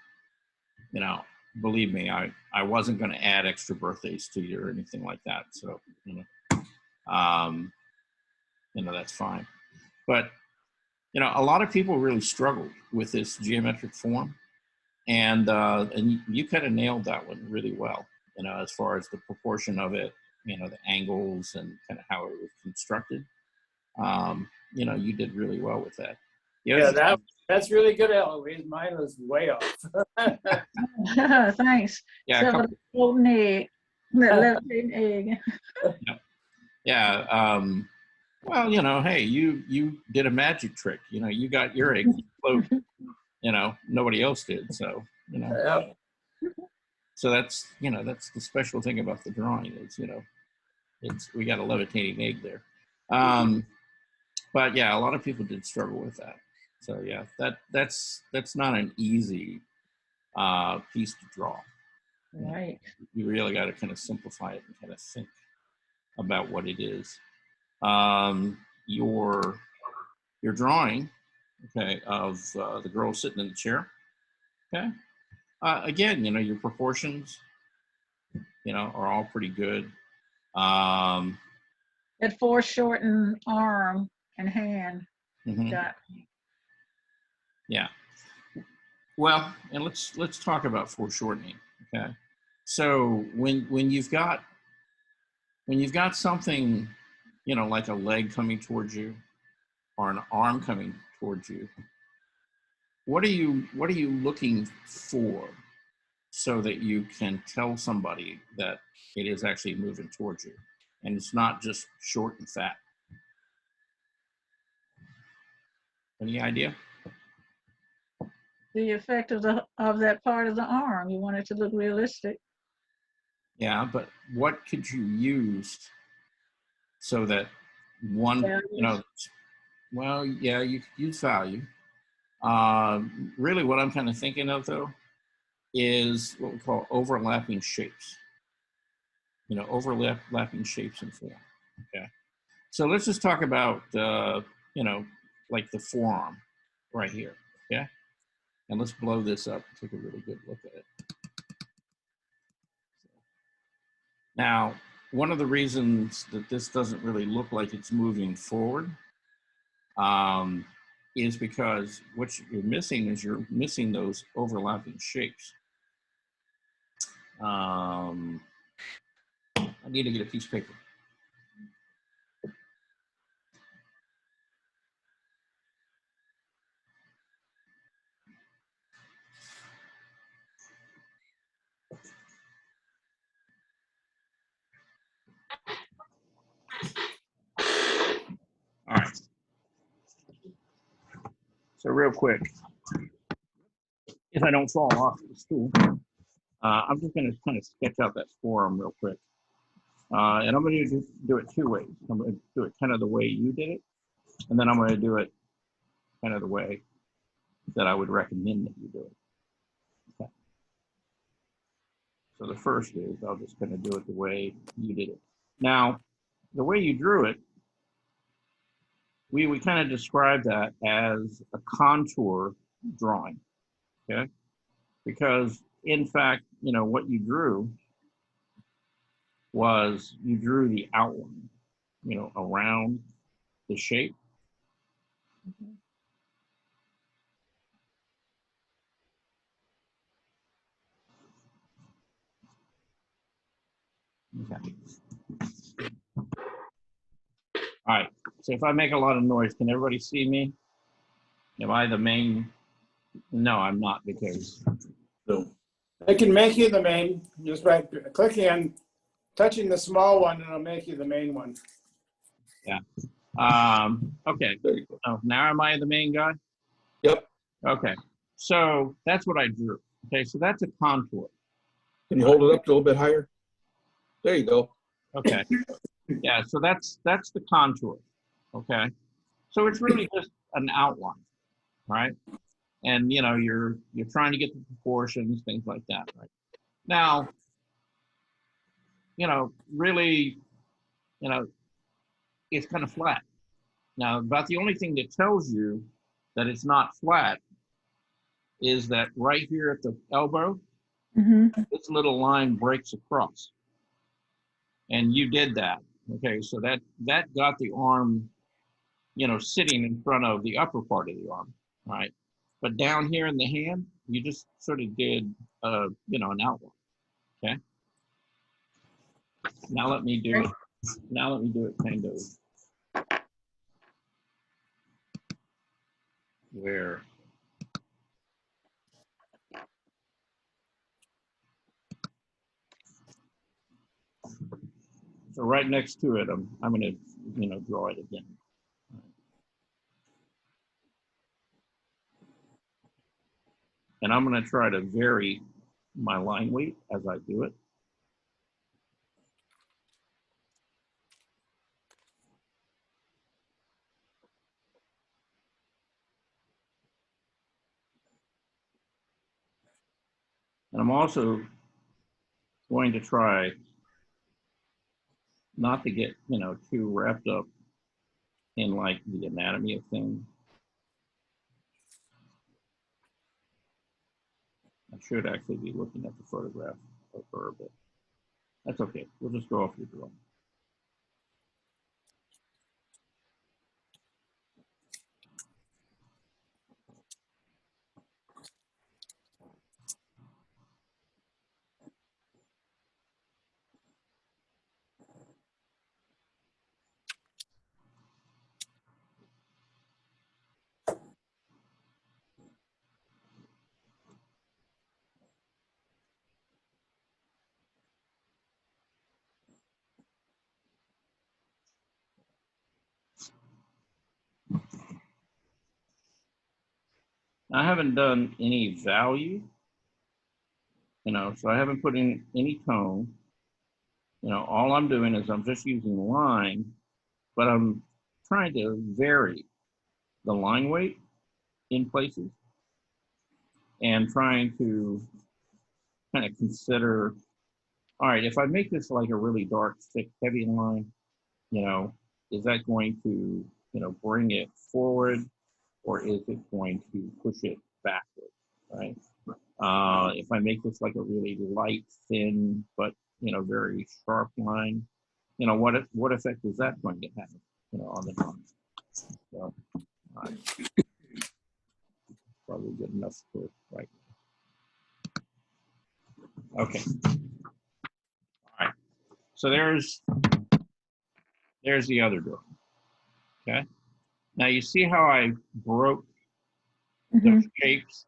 you know, believe me, I wasn't going to add extra birthdays to you or anything like that. So, you know, that's fine. But, you know, a lot of people really struggled with this geometric form, and you kind of nailed that one really well, you know, as far as the proportion of it, you know, the angles and kind of how it was constructed. You know, you did really well with that. Yeah, that That's really good, Eloise. Mine was way off. Thanks. Yeah, a Except for couple, the golden egg, that levitating egg. yeah. Well, you know, hey, you did a magic trick. You know, you got your egg to float. You know, nobody else did. So, you know, Yep. so that's, you know, that's the special thing about the drawing is, you know, we got a levitating egg there. But yeah, a lot of people did struggle with that. So yeah, that's not an easy piece to draw. Right. You really got to kind of simplify it and kind of think about what it is. Your drawing, okay, of the girl sitting in the chair. Okay. Again, you know, your proportions, you know, are all pretty good. That foreshortened arm and hand Mhm. got Yeah. Well, and let's talk about foreshortening. Okay. So when you've got something, you know, like a leg coming towards you or an arm coming towards you, what are you looking for so that you can tell somebody that it is actually moving towards you and it's not just short and fat? Any idea? the effect of that part of the arm. You want it to look realistic. Yeah, but what could you use so that one, you know, well, yeah, you could use value. Really what I'm kind of thinking of though is what we call overlapping shapes. You know, overlapping shapes and form. Okay. So let's just talk about, you know, like the forearm right here. Okay. And let's blow this up and take a really good look at it. Now, one of the reasons that this doesn't really look like it's moving forward is because what you're missing is you're missing those overlapping shapes. I need to get a piece of paper. All right. So real quick, if I don't fall off the stool, I'm just going to kind of sketch out that forearm real quick. And I'm going to do it two ways. I'm going to do it kind of the way you did it, and then I'm going to do it kind of the way that I would recommend that you do it. Okay. So the first is I'll just kind of do it the way you did it. Now, the way you drew it, we kind of describe that as a contour drawing, okay? Because in fact, you know, what you drew was you drew the outline, you know, around the shape. Okay. All right, so if I make a lot of noise, can everybody see me? Am I the main? No, I'm not, because No. I can make you the main just by clicking on, touching the small one, and it'll make you the main one. yeah. Okay, There you go. so now am I the main guy? Yep. Okay, so that's what I drew. Okay, so that's a contour. Can you hold it up a little bit higher? There you go. Okay, yeah, so that's the contour. Okay, so it's really just an outline, right? And you know, you're trying to get the proportions, things like that, right? Now, you know, really, you know, it's kind of flat. Now, about the only thing that tells you that it's not flat is that right here at the elbow, this little line breaks across. And you did that. Okay, so that got the arm, you know, sitting in front of the upper part of the arm, right? But down here in the hand, you just sort of did, you know, an outline. Okay. Now let me do it. Now let me do it kind of where So right next to it, I'm going to, you know, draw it again. And I'm going to try to vary my line weight as I do it. And I'm also going to try not to get, you know, too wrapped up in like the anatomy of things. I should actually be looking at the photograph of her, but that's okay. We'll just go off your drawing. I haven't done any value, you know, so I haven't put in any tone. You know, all I'm doing is I'm just using line, but I'm trying to vary the line weight in places and trying to kind of consider, all right, if I make this like a really dark, thick, heavy line, you know, is that going to, you know, bring it forward, or is it going to push it backward, right? If I make this like a really light, thin, but, you know, very sharp line, you know, what effect is that going to have, you know, on the drawing? So, probably good enough for right. Okay. All right. So there's the other drawing. Okay. Now you see how I broke those shapes,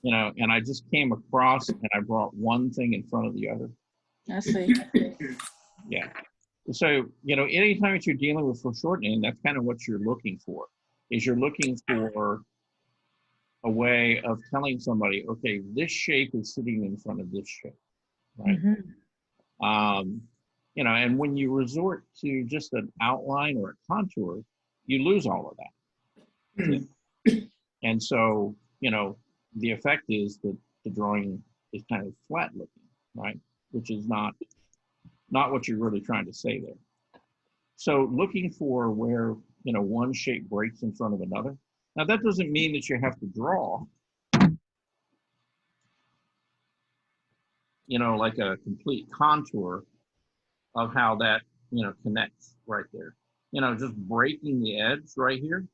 you know, and I just came across and I brought one thing in front of the other. I see. Yeah. So, you know, anytime that you're dealing with foreshortening, that's kind of what you're looking for, is you're looking for a way of telling somebody, okay, this shape is sitting in front of this shape, right? You know, and when you resort to just an outline or a contour, you lose all of that. And so, you know, the effect is that the drawing is kind of flat looking, right? Which is not what you're really trying to say there. So looking for where, you know, one shape breaks in front of another. Now that doesn't mean that you have to draw, you know, like a complete contour of how that, you know, connects right there. You know, just breaking the edge right here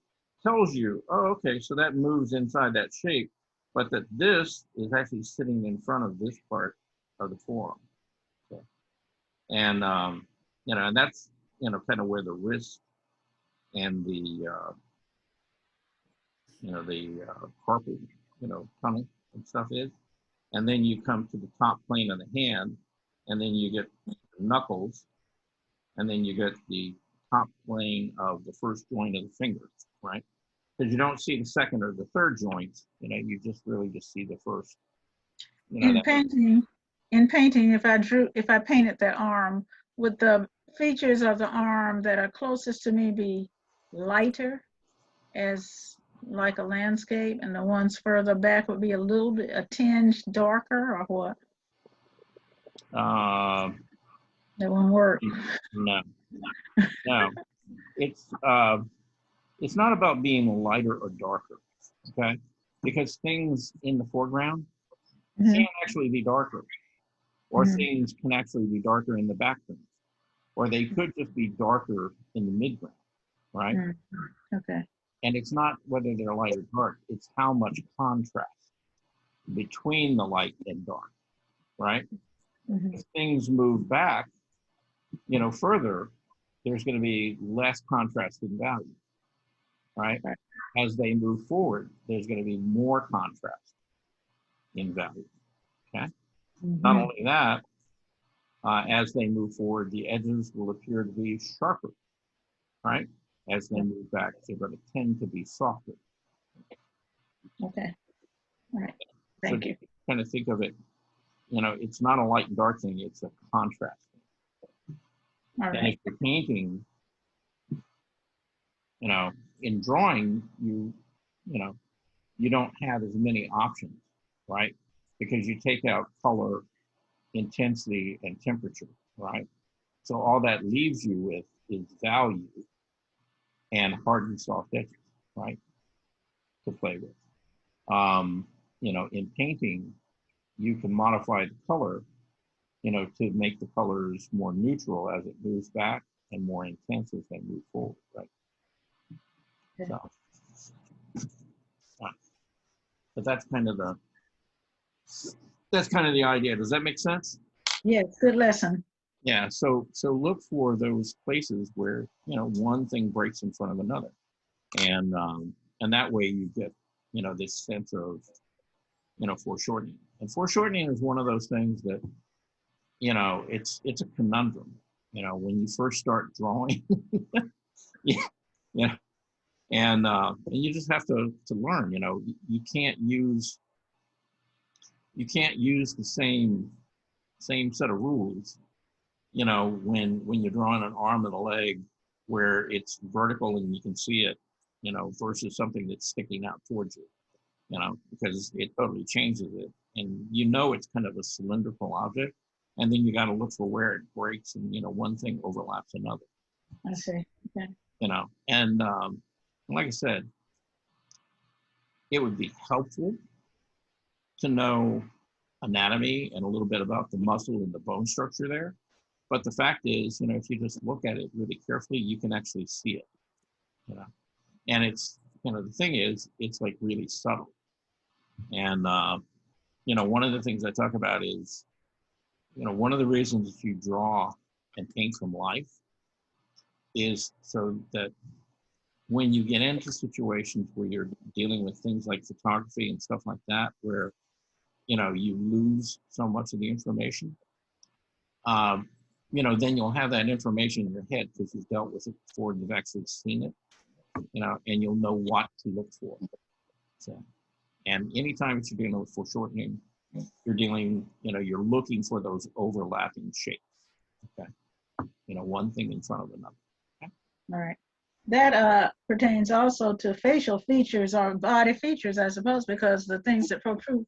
tells you, oh, okay, so that moves inside that shape, but that this is actually sitting in front of this part of the forearm. Okay. And, you know, and that's, you know, kind of where the wrist and the, you know, the carpal, you know, tunnel and stuff is. And then you come to the top plane of the hand, and then you get knuckles, and then you get the top plane of the first joint of the fingers, right? Because you don't see the second or the third joints, you know, you just really just see the first. You know, in painting, if I painted that arm, would the features of the arm that are closest to me be lighter, as like a landscape, and the ones further back would be a tinge darker, or what? That won't work. No. It's not about being lighter or darker, okay? Because things in the foreground can actually be darker, or things can actually be darker in the background, or they could just be darker in the midground, right? Okay. And it's not whether they're light or dark, it's how much contrast between the light and dark, right? If things move back, you know, further, there's going to be less contrast in value, right? As they move forward, there's going to be more contrast in value, okay? Not only that, as they move forward, the edges will appear to be sharper, right? As they move back, they're going to tend to be softer. Okay. All right. So Thank you. kind of think of it, you know, it's not a light and dark thing, it's a contrast. All And right. if you're painting, you know, in drawing, you know, you don't have as many options, right? Because you take out color, intensity, and temperature, right? So all that leaves you with is value and hard and soft edges, right? To play with. You know, in painting, you can modify the color, you know, to make the colors more neutral as it moves back and more intense as they move forward, right? Okay. So, but that's kind of the idea. Does that make sense? Yes, good lesson. Yeah. So look for those places where, you know, one thing breaks in front of another, and that way you get, you know, this sense of, you know, foreshortening. And foreshortening is one of those things that, you know, it's a conundrum. You know, when you first start drawing, yeah, and you just have to learn. You know, you can't use the same set of rules, you know, when you're drawing an arm and a leg where it's vertical and you can see it, you know, versus something that's sticking out towards you, you know, because it totally changes it. And you know, it's kind of a cylindrical object, and then you got to look for where it breaks, and, you know, one thing overlaps another. I see. Okay. You know, and like I said, it would be helpful to know anatomy and a little bit about the muscle and the bone structure there. But the fact is, you know, if you just look at it really carefully, you can actually see it, you know. And it's, you know, the thing is, it's like really subtle. And, you know, one of the things I talk about is, you know, one of the reasons that you draw and paint from life is so that when you get into situations where you're dealing with things like photography and stuff like that, where, you know, you lose so much of the information, you know, then you'll have that information in your head because you've dealt with it before and you've actually seen it, you know, and you'll know what to look for. So, and anytime that you're dealing with foreshortening, you're dealing, you know, you're looking for those overlapping shapes. Okay. You know, one thing in front of another. Okay? All right. That pertains also to facial features or body features, I suppose, because the things that protrude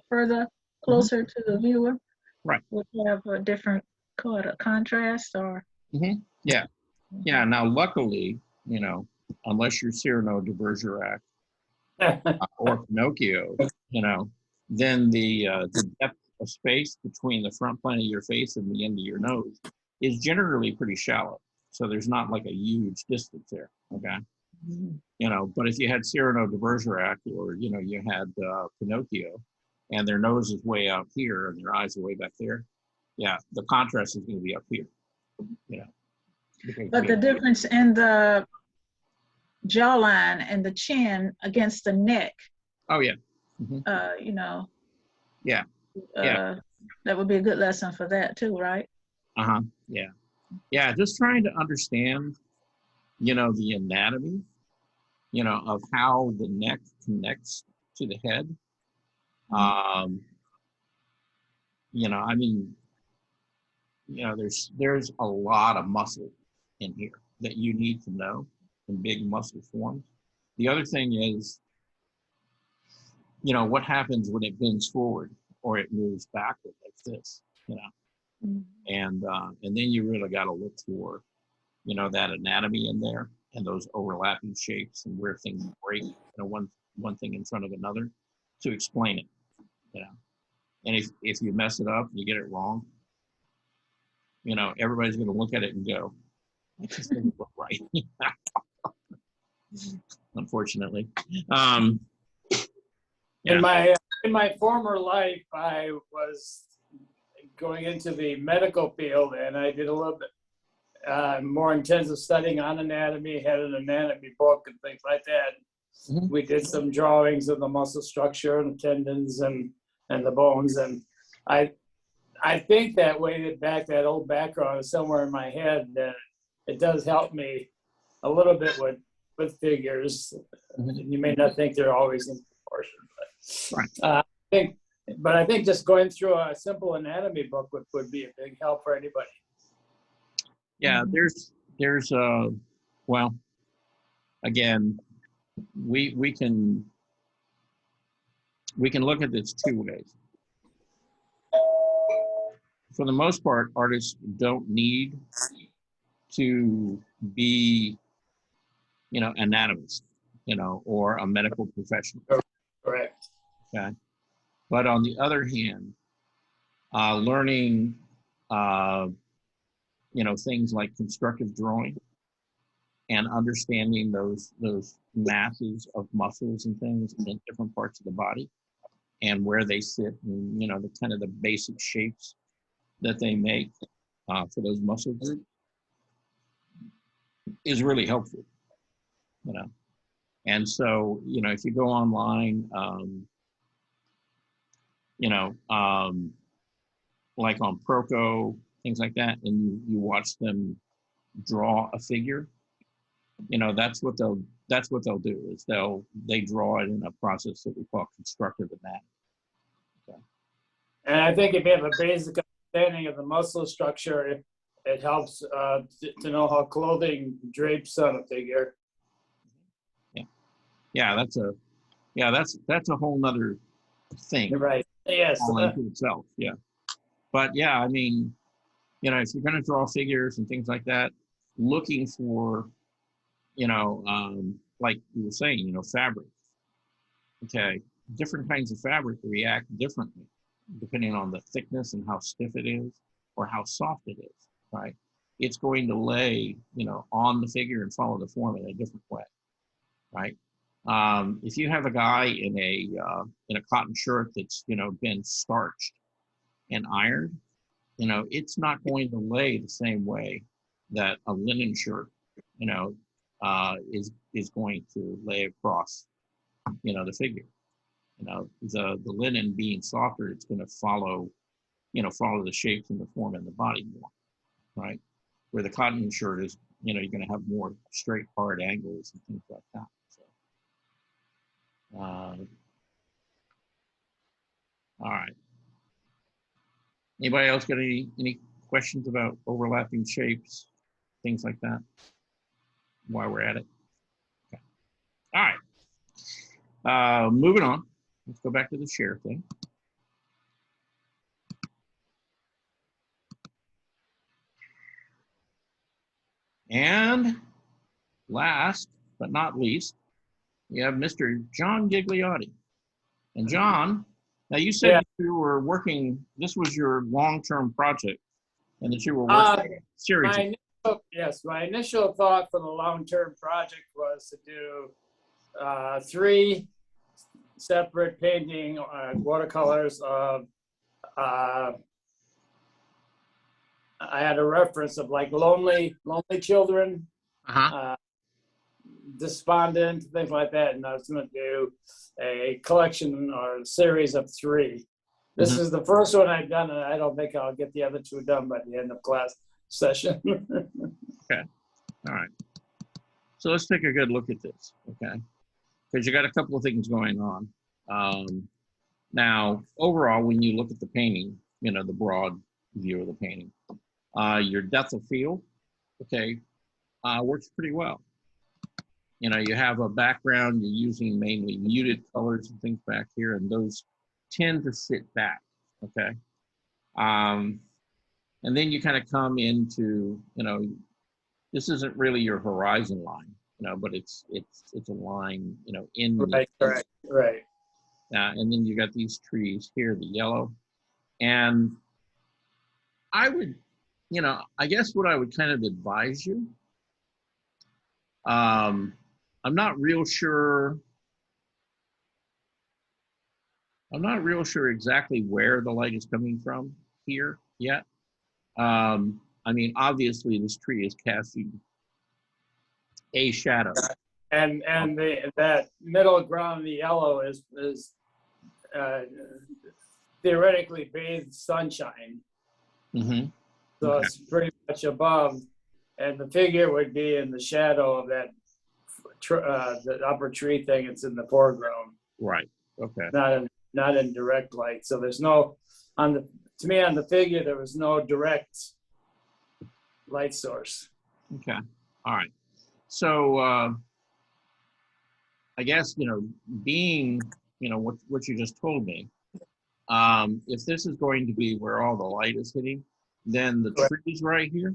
further closer to the viewer, right, would have a different color contrast or. Yeah. Yeah. Now, luckily, you know, unless you're Cyrano de Bergerac or Pinocchio, you know, then the depth of space between the front plane of your face and the end of your nose is generally pretty shallow. So there's not like a huge distance there, okay? You know, but if you had Cyrano de Bergerac or, you know, you had Pinocchio and their nose is way out here and their eyes are way back there, yeah, the contrast is going to be up here, you know. But the difference in the jawline and the chin against the neck. Oh, yeah. You know. Yeah. Yeah. That would be a good lesson for that too, right? Yeah. Yeah. Just trying to understand, you know, the anatomy, you know, of how the neck connects to the head. You know, I mean, you know, there's a lot of muscle in here that you need to know in big muscle forms. The other thing is, you know, what happens when it bends forward or it moves backward like this, you know, and then you really got to look for, you know, that anatomy in there and those overlapping shapes and where things break, you know, one thing in front of another to explain it, you know. And if you mess it up, you get it wrong, you know, everybody's going to look at it and go, it just doesn't look right. Unfortunately. Yeah. In my former life, I was going into the medical field, and I did a little bit more intensive studying on anatomy, had an anatomy book and things like that. We did some drawings of the muscle structure and the tendons and the bones, and I think that way back, that old background is somewhere in my head that it does help me a little bit with figures. You may not think they're always in proportion, but I think just going through a simple anatomy book would be a big help for anybody. Yeah, there's well, again, we can look at this two ways. For the most part, artists don't need to be, anatomists, or a medical professional. Correct. Okay. But on the other hand, learning, things like constructive drawing and understanding those masses of muscles and things in different parts of the body and where they sit and, the kind of the basic shapes that they make for those muscle groups is really helpful, And so, if you go online, like on Proco, things like that, and you watch them draw a figure, that's what they'll do is they draw it in a process that we call constructive anatomy. Okay. And I think if you have a basic understanding of the muscle structure, it helps to know how clothing drapes on a figure. Yeah, that's a whole nother thing. You're right. Yes. All into itself. Yeah. But yeah, I mean, if you're going to draw figures and things like that, looking for, like you were saying, fabric. Okay, different kinds of fabric react differently depending on the thickness and how stiff it is or how soft it is. Right? It's going to lay, on the figure and follow the form in a different way. Right? If you have a guy in a cotton shirt that's been starched and ironed, it's not going to lay the same way that a linen shirt, is going to lay across, the figure. The linen being softer, it's going to follow the shapes and the form in the body more, right? Where the cotton shirt is, you're going to have more straight, hard angles and things like that. All right. Anybody else got any questions about overlapping shapes, things like that, while we're at it? Okay. All right. Moving on. Let's go back to the share thing. And last but not least, you have Mr. John Gigliotti. And John, now you said that you were working, this was your long-term project, and that you were working series. My initial thought for the long-term project was to do 3 separate painting watercolors of, I had a reference of like lonely children, despondent, things like that, and I was going to do a collection or a series of 3. This is the first one I've done, and I don't think I'll get the other 2 done by the end of class session. Okay, all right. So let's take a good look at this, okay? Because you got a couple of things going on. Now, overall, when you look at the painting, the broad view of the painting, your depth of field, okay, works pretty well. You have a background, you're using mainly muted colors and things back here, and those tend to sit back, okay? And then you kind of come into, this isn't really your horizon line, but it's a line, in the Right. and then you got these trees here, the yellow, and I would, I guess what I would kind of advise you, I'm not real sure exactly where the light is coming from here yet. I mean, obviously this tree is casting a shadow. And that middle ground, the yellow is theoretically bathed sunshine. Mm-hmm. So Okay. it's pretty much above, and the figure would be in the shadow of that, the upper tree thing. It's in the foreground, Right. Okay. not in direct light. So there's no, to me on the figure, there was no direct light source. Okay. All right. So I guess, being, what you just told me, if this is going to be where all the light is hitting, then the Correct. trees right here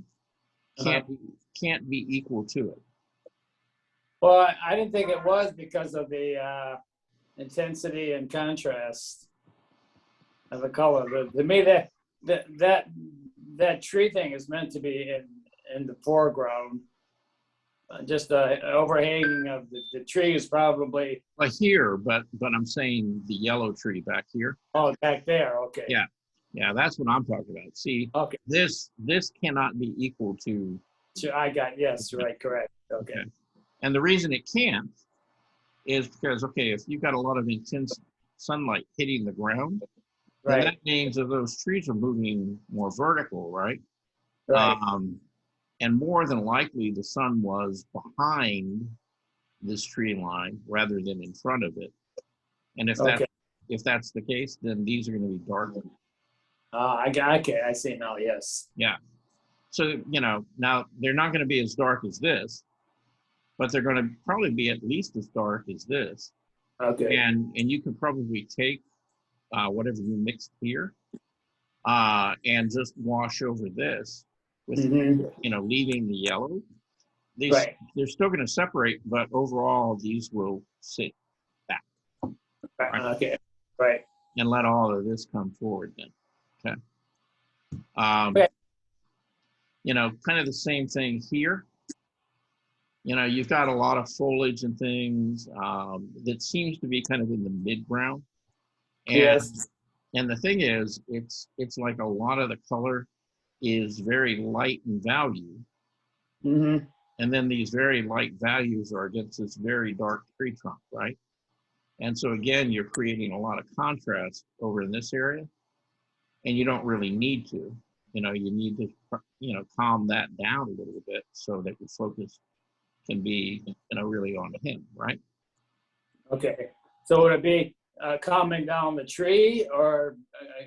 Uh-huh. can't be equal to it. Well, I didn't think it was because of the intensity and contrast of the color. But to me, that tree thing is meant to be in the foreground. Just overhanging of the tree is probably, Like here, but I'm saying the yellow tree back here. oh, back there. Okay. Yeah. Yeah, that's what I'm talking about. See, Okay. this cannot be equal to. So yes, right, correct. Okay. And the reason it can't is because, okay, if you've got a lot of intense sunlight hitting the ground, then Right. that means that those trees are moving more vertical, right? Right. And more than likely, the sun was behind this tree line rather than in front of it. And if Okay. that's the case, then these are going to be darker. Okay, I see now. Yes. Yeah. So, now they're not going to be as dark as this, but they're going to probably be at least as dark as this. Okay. And you can probably take whatever you mixed here and just wash over this with, Mhm. leaving the yellow. Right. They're still going to separate, but overall, these will sit back. Right? Okay. Right. And let all of this come forward then. Okay. Okay. Kind of the same thing here. You've got a lot of foliage and things that seems to be kind of in the mid-ground. And, Yes. and the thing is, it's like a lot of the color is very light in value. Mm-hmm. And then these very light values are against this very dark tree trunk, right? And so again, you're creating a lot of contrast over in this area, and you don't really need to. You need to, calm that down a little bit so that your focus can be, really on him, right? Okay. So would it be calming down the tree or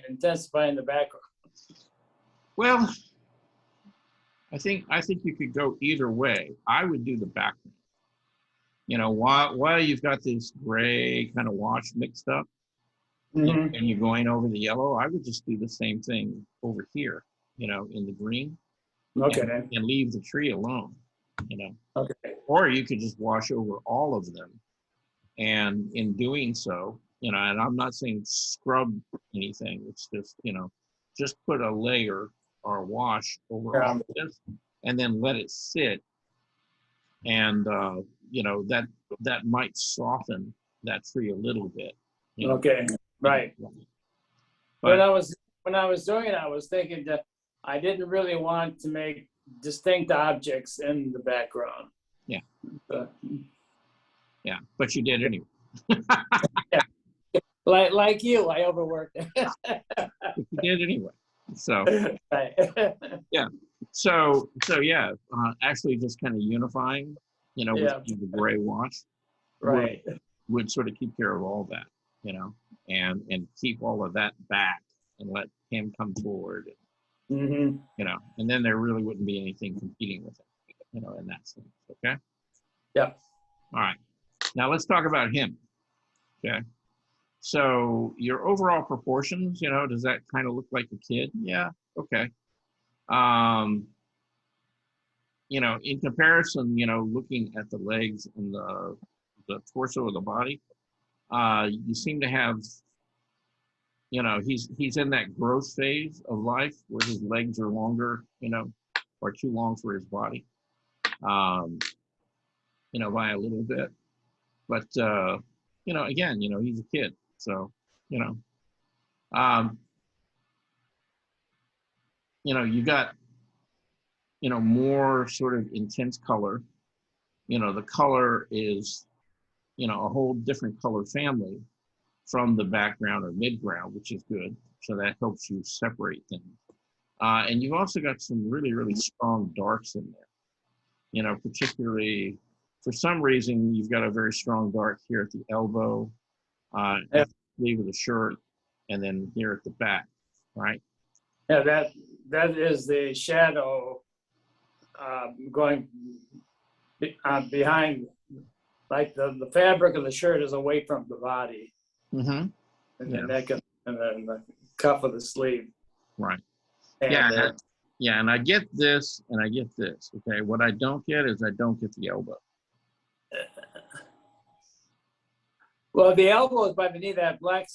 intensifying the background? Well, I think you could go either way. I would do the background. While you've got this gray kind of wash mixed up, Mm-hmm. and you're going over the yellow, I would just do the same thing over here, in the green, Okay. and leave the tree alone, Okay. Or you could just wash over all of them. And in doing so, and I'm not saying scrub anything, it's just, just put a layer or a wash over all of this and then let it sit. And, that might soften that tree a little bit. Okay. Right. But When I was doing it, I was thinking that I didn't really want to make distinct objects in the background. Yeah. But, yeah, but you did anyway. like you, I overworked it. You did anyway. So Right. so yeah, actually just kind of unifying, Yeah. with the gray wash Right. would sort of keep care of all that, and keep all of that back and let him come forward, Mm-hmm. and then there really wouldn't be anything competing with it, in that sense. Okay. Yeah. All right. Now let's talk about him. Okay. So your overall proportions, does that kind of look like a kid? Yeah. Okay. In comparison, looking at the legs and the torso of the body, you seem to have, he's in that growth phase of life where his legs are longer, or too long for his body, by a little bit. But, again, he's a kid. So, you got, more sort of intense color. The color is, a whole different color family from the background or midground, which is good. So that helps you separate things. And you've also got some really, really strong darks in there. You know, particularly for some reason, you've got a very strong dark here at the elbow, Yeah. at the sleeve of the shirt, and then here at the back, right? Yeah, that is the shadow going behind, like the fabric of the shirt is away from the body, Mm-hmm. and Yeah. the neck and then the cuff of the sleeve. Right. And, Yeah. Yeah, and I get this, and I get this. Okay, what I don't get is I don't get the elbow. well, the elbow is by beneath that black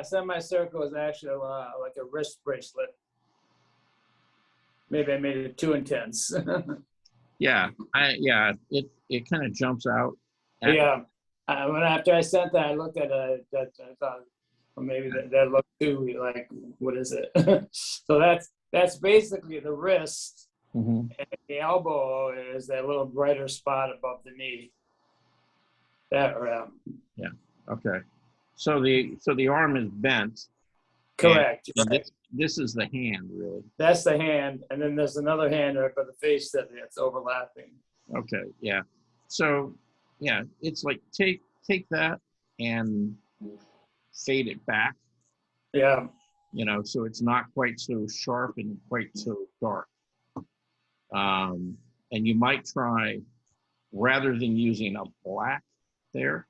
semicircle is actually like a wrist bracelet. Maybe I made it too intense. Yeah, it kind of jumps out. at- Yeah. When after I sent that, I looked at it. I thought, well, maybe that looked too like, what is it? So that's basically the wrist. Mhm. And the elbow is that little brighter spot above the knee. That Okay, so the arm is bent. correct. And Right. this is the hand, really. That's the hand, and then there's another hand right by the face that's overlapping. Okay, yeah. So, yeah, it's like take that and fade it back, Yeah. you know, so it's not quite so sharp and quite so dark. And you might try, rather than using a black there,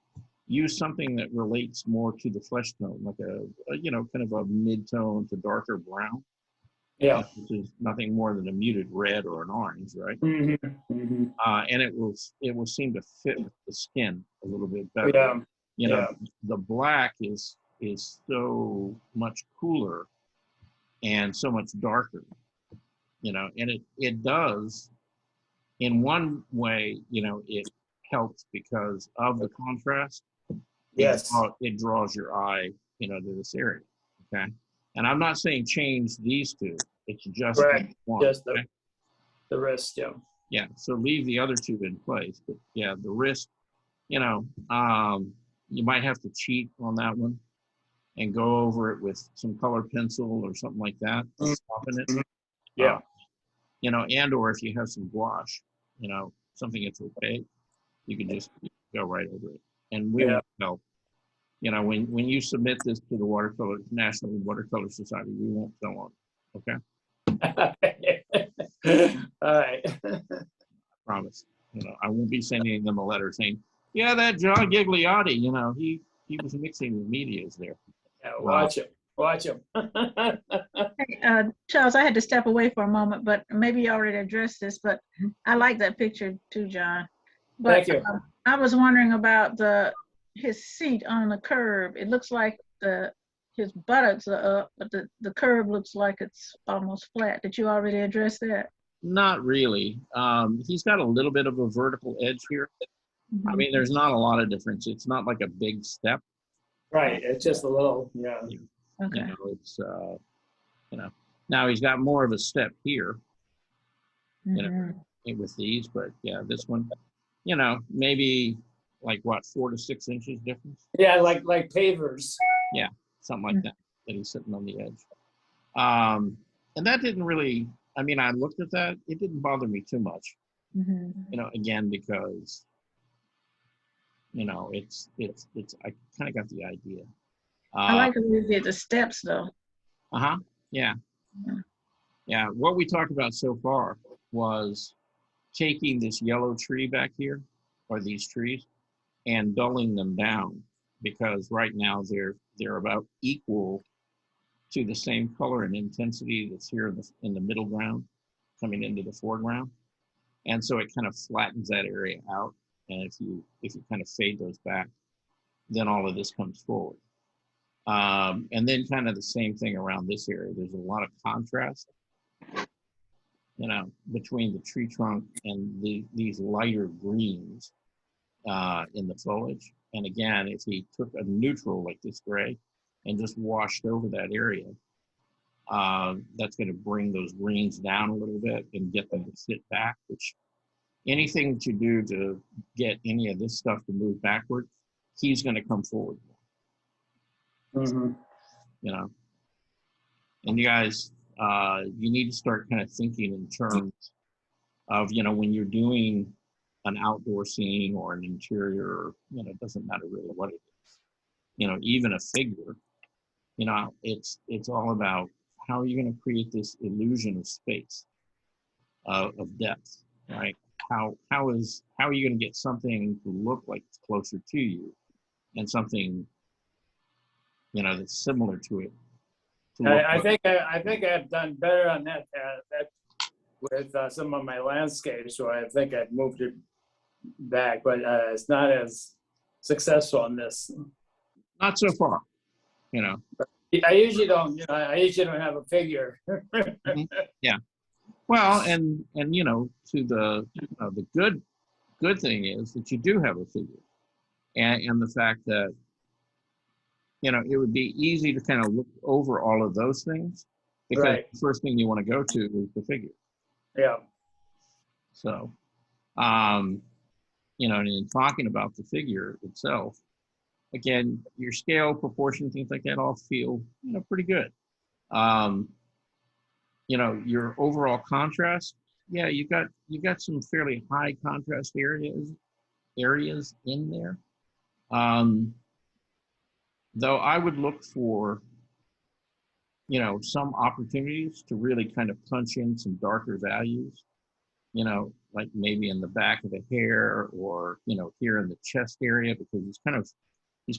use something that relates more to the flesh tone, like a you know, kind of a mid-tone to darker brown, Yeah. which is nothing more than a muted red or an orange, right? Mm-hmm. And it will seem to fit with the skin a little bit better. Yeah. You know, Yeah. the black is so much cooler and so much darker, you know, and it does, in one way, you know, it helps because of the contrast. Yes. It draws your eye, you know, to this area. Okay. And I'm not saying change these two. It's just Right. one. Just Okay? the wrist. Yeah. Yeah. So leave the other two in place. But yeah, the wrist, you know, you might have to cheat on that one and go over it with some color pencil or something like that to soften it. Yeah. You know, and or if you have some gouache, you know, something that's opaque, you can just go right over it. And we Yeah. won't help. You know, when you submit this to the National Watercolor Society, we won't fill on it. Okay, All right. promise. You know, I won't be sending them a letter saying, "Yeah, that John Gigliotti, you know, he was mixing the medias there." Yeah, watch him. Watch him. Hey, Charles, I had to step away for a moment, but maybe you already addressed this, but I like that picture too, John. But Thank you. I was wondering about his seat on the curve. It looks like his buttocks are up, but the curve looks like it's almost flat. Did you already address that? Not really. He's got a little bit of a vertical edge here. I Mhm. mean, there's not a lot of difference. It's not like a big step. Right. It's just a little. Yeah. Okay. You know, it's you know. Now he's got more of a step here, you know, Mhm. with these, but yeah, this one, you know, maybe like what, 4 to 6 inches difference. Yeah, like pavers. Yeah, something like that he's sitting on the edge. And that didn't really, I mean, I looked at that, it didn't bother me too much, Mhm. you know, again, because, you know, it's I kind of got the idea. I like the way you did the steps though. Uh-huh, yeah. Yeah. Yeah, what we talked about so far was taking this yellow tree back here, or these trees, and dulling them down, because right now they're about equal to the same color and intensity that's here in the middle ground, coming into the foreground, and so it kind of flattens that area out. And if you kind of fade those back, then all of this comes forward. And then kind of the same thing around this area. There's a lot of contrast, you know, between the tree trunk and these lighter greens in the foliage. And again, if he took a neutral like this gray and just washed over that area, that's going to bring those greens down a little bit and get them to sit back, which anything to do to get any of this stuff to move backward, he's going to come forward more, Mm-hmm. you know. And you guys, you need to start kind of thinking in terms of, when you're doing an outdoor scene or an interior, it doesn't matter really what it is. Even a figure, it's all about how are you going to create this illusion of space, of depth, right? How are you going to get something to look like it's closer to you, and something, that's similar to it. I think I've done better on that with some of my landscapes, so I think I've moved it back, but it's not as successful on this. Not so far, I usually don't. I usually don't have a figure. Yeah. Well, and to the good thing is that you do have a figure, and the fact that it would be easy to kind of look over all of those things, because Right. the first thing you want to go to is the figure. Yeah. So, and in talking about the figure itself, again, your scale, proportion, things like that all feel, pretty good. Your overall contrast, yeah, you got some fairly high contrast areas in there. Though I would look for, some opportunities to really kind of punch in some darker values, like maybe in the back of the hair, or, here in the chest area, because he's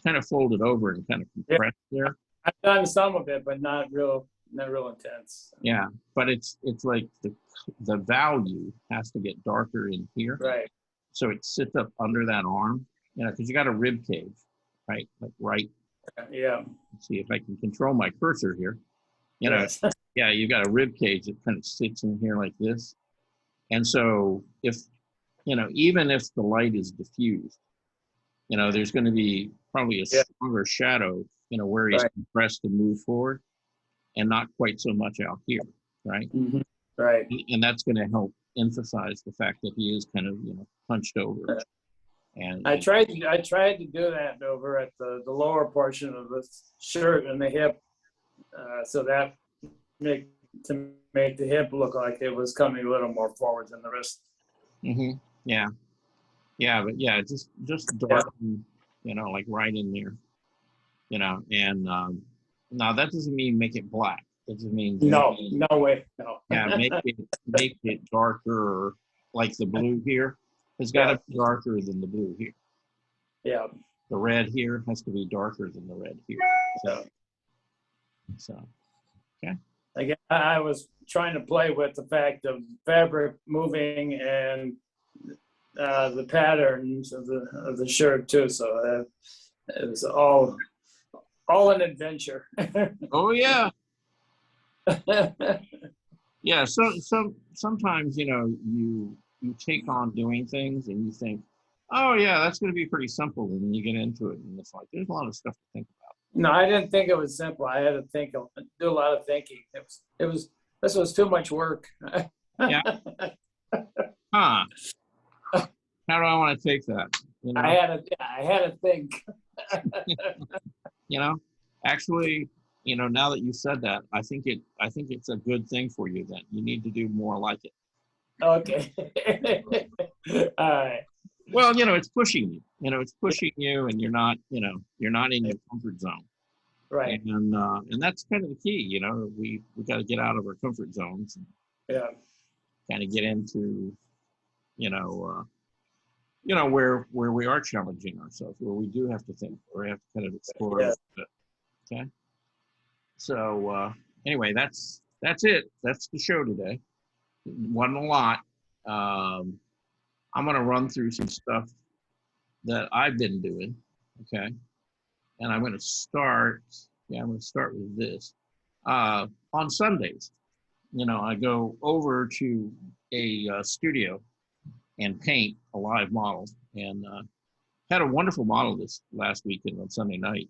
kind of folded over and kind of compressed there. I've done some of it, but not real intense. Yeah, but it's like the value has to get darker in here. Right. So it sits up under that arm, because you got a rib cage, right? Like right. Yeah. Let's see if I can control my cursor here. Yes. Yeah, you got a rib cage that kind of sits in here like this. And so if, even if the light is diffused, there's going to be probably a stronger shadow, where he's compressed to move forward, and not quite so much out here, right? Mm-hmm. Right. And that's going to help emphasize the fact that he is kind of, hunched over. And I tried to do that over at the lower portion of the shirt and the hip, so that make the hip look like it was coming a little more forward than the wrist. Mm-hmm. Yeah, but yeah, just darken, like right in there, and now that doesn't mean make it black. That doesn't mean no way, no. Yeah, make it darker, like the blue here. It's got to be darker than the blue here. Yeah. The red here has to be darker than the red here. So okay. Again, I was trying to play with the fact of fabric moving and the patterns of the shirt too. So it was all an adventure. Oh yeah. Yeah. So sometimes you take on doing things and you think, oh yeah, that's going to be pretty simple, and then you get into it and it's like there's a lot of stuff to think about. No, I didn't think it was simple. I had to do a lot of thinking. This was too much work. Yeah. Huh. How do I want to take that? I had to think. Actually, now that you said that, I think it's a good thing for you. Then you need to do more like it. Okay. All right. Well, it's pushing you. It's pushing you, and you're not in your comfort zone. Right. And that's kind of the key. We got to get out of our comfort zones and kind of get into, where we are challenging ourselves, where we do have to think, or have to kind of explore a little bit. Okay. So anyway, that's it. That's the show today. It wasn't a lot. I'm going to run through some stuff that I've been doing, okay? And I'm going to start with this. On Sundays, I go over to a studio and paint a live model, and had a wonderful model this last weekend on Sunday night.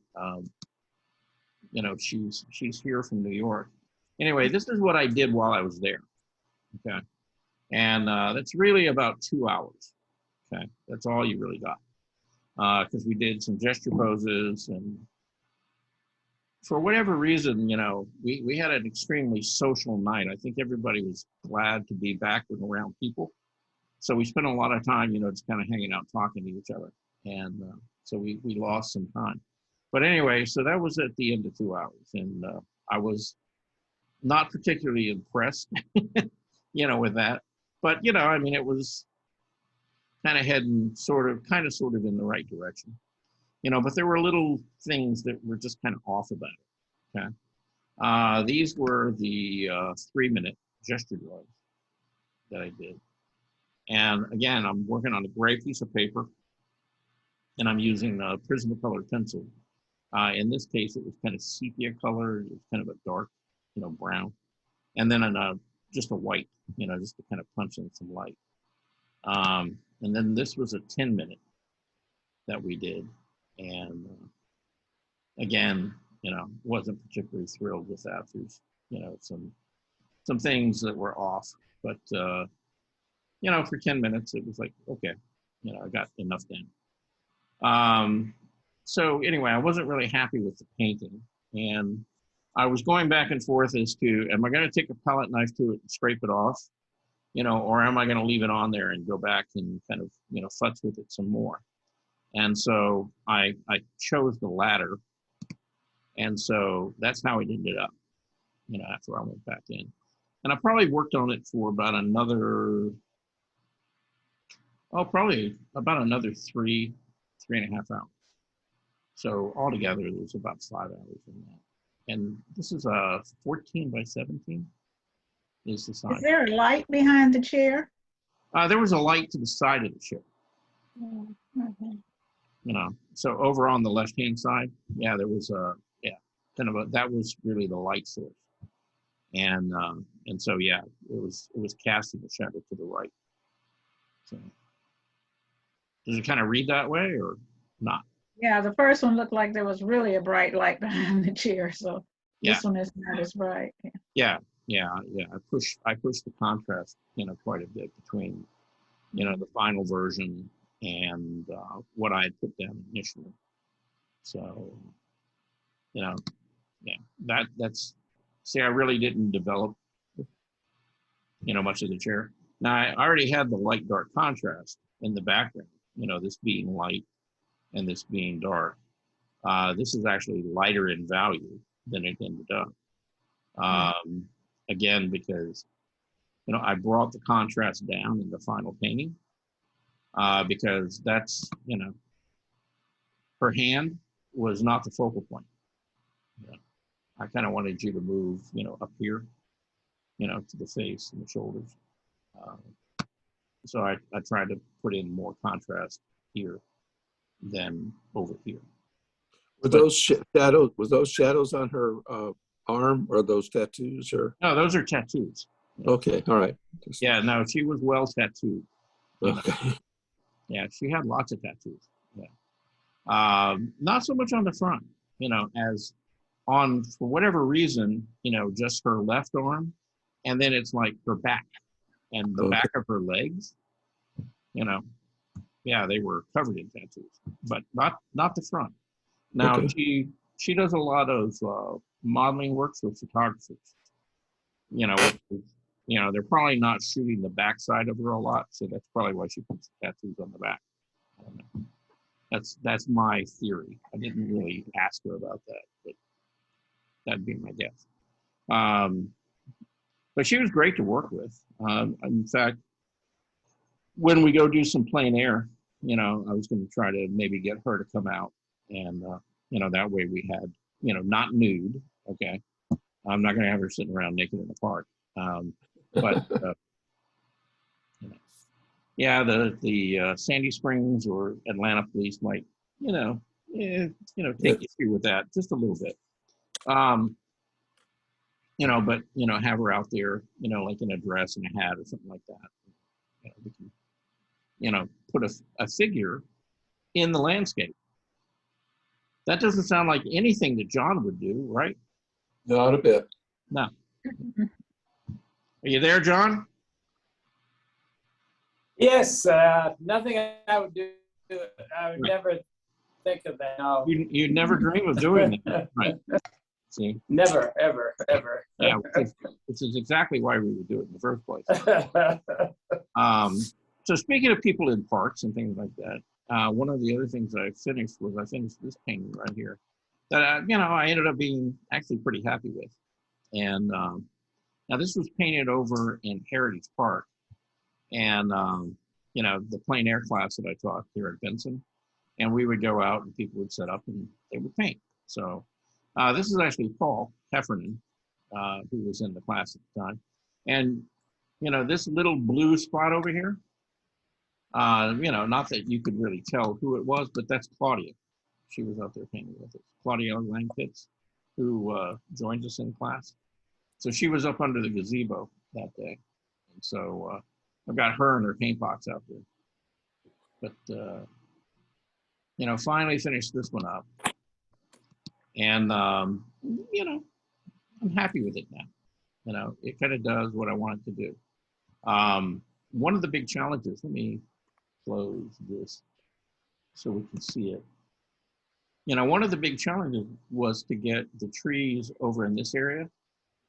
She's here from New York. Anyway, this is what I did while I was there, okay? And that's really about 2 hours. Okay, that's all you really got. Because we did some gesture poses and for whatever reason, we had an extremely social night. I think everybody was glad to be back and around people. So we spent a lot of time, just kind of hanging out, talking to each other. And so we lost some time. But anyway, so that was at the end of 2 hours. And I was not particularly impressed, with that. But, I mean, it was kind of heading sort of in the right direction. But there were little things that were just kind of off about it. Okay. These were the 3-minute gesture drawings that I did. And again, I'm working on a gray piece of paper, and I'm using a Prismacolor pencil. In this case, it was kind of sepia color. It was kind of a dark, brown. And then just a white, just to kind of punch in some light. And then this was a 10-minute that we did. And again, wasn't particularly thrilled with that. There's, some things that were off, but for 10 minutes, it was like, okay, I got enough done. So anyway, I wasn't really happy with the painting, and I was going back and forth as to, am I going to take a palette knife to it and scrape it off, or am I going to leave it on there and go back and kind of, futz with it some more? And so I chose the latter. And so that's how it ended up, after I went back in. And I probably worked on it for about another, probably about another 3.5 hours. So altogether, there's about 5 hours in that. And this is a 14 by 17 is the size. Is there a light behind the chair? There was a light to the side of the chair. Oh, okay. So over on the left-hand side, there was that was really the light source. And so, it was casting the shadow to the right. So does it kind of read that way or not? Yeah, the first one looked like there was really a bright light behind the chair. So this one is not as bright. Yeah. I pushed the contrast, quite a bit between, the final version and what I had put down initially. So, that's, see, I really didn't develop, much of the chair. Now, I already had the light dark contrast in the background, this being light and this being dark. This is actually lighter in value than it ended up. Again, because, I brought the contrast down in the final painting because that's, her hand was not the focal point. I kind of wanted you to move, up here, to the face and the shoulders. So I tried to put in more contrast here than over here. Were those shadows? Was those shadows on her arm, or those tattoos? Or no, those are tattoos. okay, all right. Yeah, no, she was well tattooed. Okay. Yeah, she had lots of tattoos. Yeah, not so much on the front, as on, for whatever reason, just her left arm, and then it's like her back and the back of her legs. Yeah, they were covered in tattoos, but not the front. Now she does a lot of modeling work for photographers. They're probably not shooting the backside of her a lot, so that's probably why she puts the tattoos on the back. I don't know. That's my theory. I didn't really ask her about that, but that'd be my guess. But she was great to work with. In fact, when we go do some plein air, I was going to try to maybe get her to come out, and that way we had, not nude. Okay, I'm not going to have her sitting around naked in the park. But the Sandy Springs or Atlanta police might, take issue with that just a little bit. But have her out there, like in a dress and a hat or something like that. We can, put a figure in the landscape. That doesn't sound like anything that John would do, right? Not a bit. No. Are you there, John? Yes, nothing I would do. I would never think of that. No. You never dream of doing that, right? See? Never, ever, ever. Yeah, which is exactly why we would do it in the first place. So speaking of people in parks and things like that, one of the other things that I finished was I finished this painting right here that, I ended up being actually pretty happy with. And now this was painted over in Heritage Park. And, the plein air class that I taught here at Benson. And we would go out and people would set up and they would paint. So this is actually Paul Heffernan, who was in the class at the time. And, this little blue spot over here, not that you could really tell who it was, but that's Claudia. She was out there painting with us. Claudia Langpitz, who joined us in class. So she was up under the gazebo that day. And so I've got her and her paint box out there. But, finally finished this one up. And, I'm happy with it now. It kind of does what I want it to do. One of the big challenges, let me close this so we can see it. One of the big challenges was to get the trees over in this area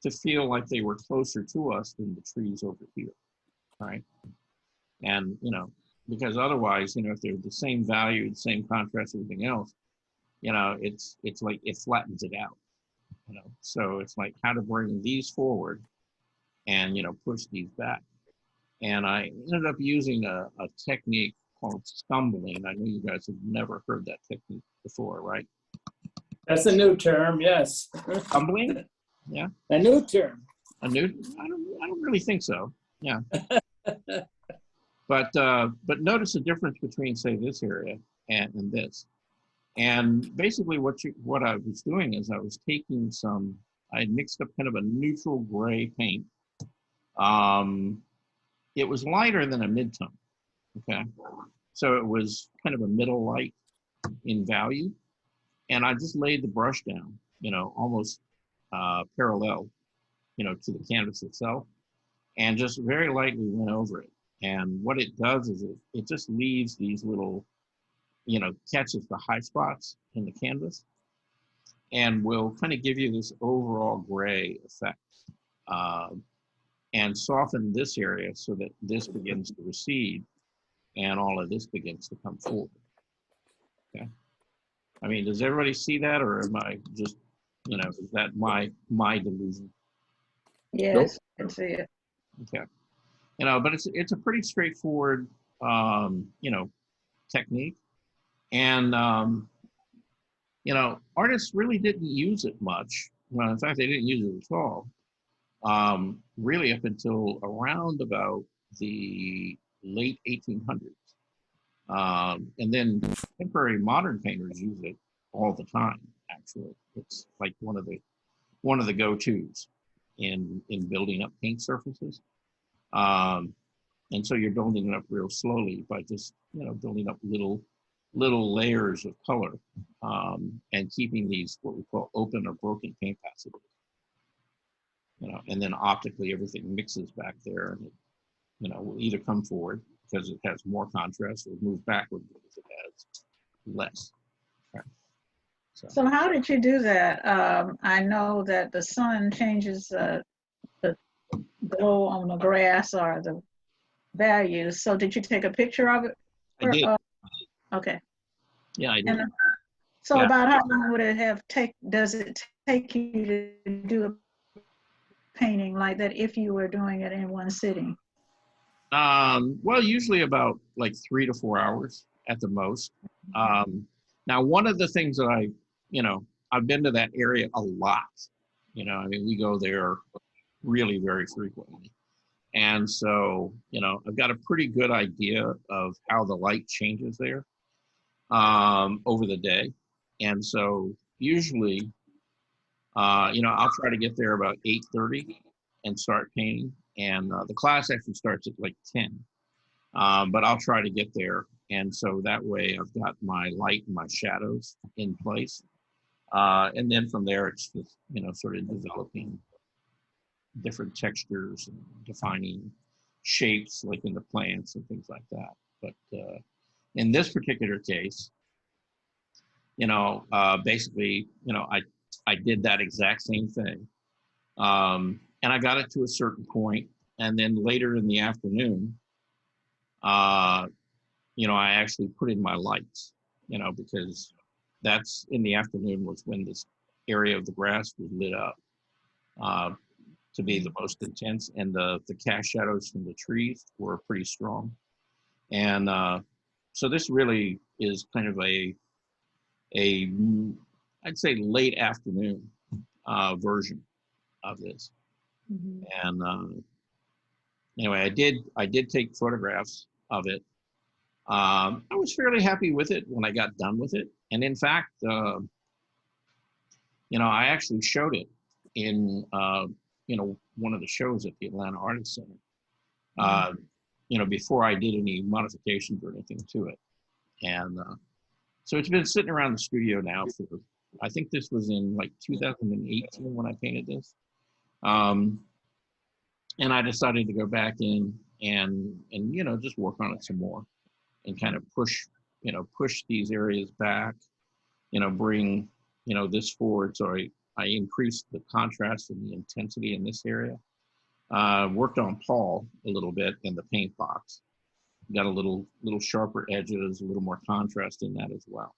to feel like they were closer to us than the trees over here, right? And, because otherwise, if they're the same value, the same contrast, everything else, it's like it flattens it out, So it's like how to bring these forward and, push these back. And I ended up using a technique called scumbling. I know you guys have never heard that technique before, right? That's a new term, yes. Scumbling? Yeah. A new term. I don't really think so. Yeah. But notice the difference between, say, this area and this. And basically what I was doing is I was taking I had mixed up kind of a neutral gray paint. It was lighter than a mid-tone, okay? So it was kind of a middle light in value. And I just laid the brush down, almost parallel, to the canvas itself, and just very lightly went over it. And what it does is it just leaves these little, catches the high spots in the canvas and will kind of give you this overall gray effect and soften this area so that this begins to recede and all of this begins to come forward. Okay. I mean, does everybody see that, or am I just, is that my delusion? Yes, I can see it. Okay. But it's a pretty straightforward, technique. And, artists really didn't use it much. Well, in fact, they didn't use it at all. Really up until around about the late 1800s. And then contemporary modern painters use it all the time, actually. It's like one of the go-tos in building up paint surfaces. And so you're building it up real slowly by just, building up little layers of color and keeping these what we call open or broken paint passages. And then optically everything mixes back there and it, will either come forward because it has more contrast or move backward because it has less. Right. So how did you do that? I know that the sun changes the glow on the grass or the values. So did you take a picture of it? I did. Okay. Yeah, I did. And so about how long would it does it take you to do a painting like that if you were doing it in one sitting? Well, usually about like 3 to 4 hours at the most. Now, one of the things that I've been to that area a lot. We go there really very frequently. And so, I've got a pretty good idea of how the light changes there over the day. And so usually, I'll try to get there about 8:30 and start painting. And the class actually starts at like 10. But I'll try to get there. And so that way I've got my light and my shadows in place. And then from there, it's just, sort of developing different textures and defining shapes like in the plants and things like that. But in this particular case, basically, I did that exact same thing. And I got it to a certain point, and then later in the afternoon, you know, I actually put in my lights, you know, because that's in the afternoon was when this area of the grass was lit up to be the most intense, and the cast shadows from the trees were pretty strong. And so this really is kind of a I'd say late afternoon version of this. And anyway, I did take photographs of it. I was fairly happy with it when I got done with it, and in fact, you know, I actually showed it in you know, one of the shows at the Atlanta Artist Center. You know, before I did any modifications or anything to it, and so it's been sitting around the studio now for, I think this was in like 2018 when I painted this. And I decided to go back in and you know, just work on it some more and kind of push, you know, push these areas back, you know, bring, you know, this forward. So I increased the contrast and the intensity in this area. Worked on Paul a little bit in the paint box. Got a little sharper edges, a little more contrast in that as well.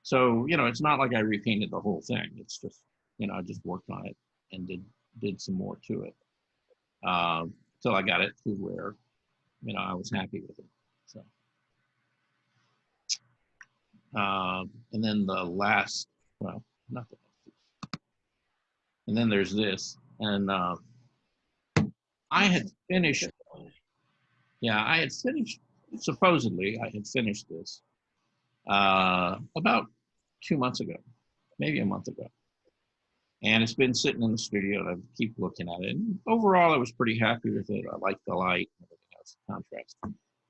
So, you know, it's not like I repainted the whole thing. It's just, you know, I just worked on it and did some more to it. Till I got it to where, you know, I was happy with it. So, and then the last, well, not the last, and then there's this, and I had finished, yeah, I had finished, supposedly I had finished this about 2 months ago, maybe a month ago. And it's been sitting in the studio and I keep looking at it. And overall, I was pretty happy with it. I liked the light and everything else, the contrast.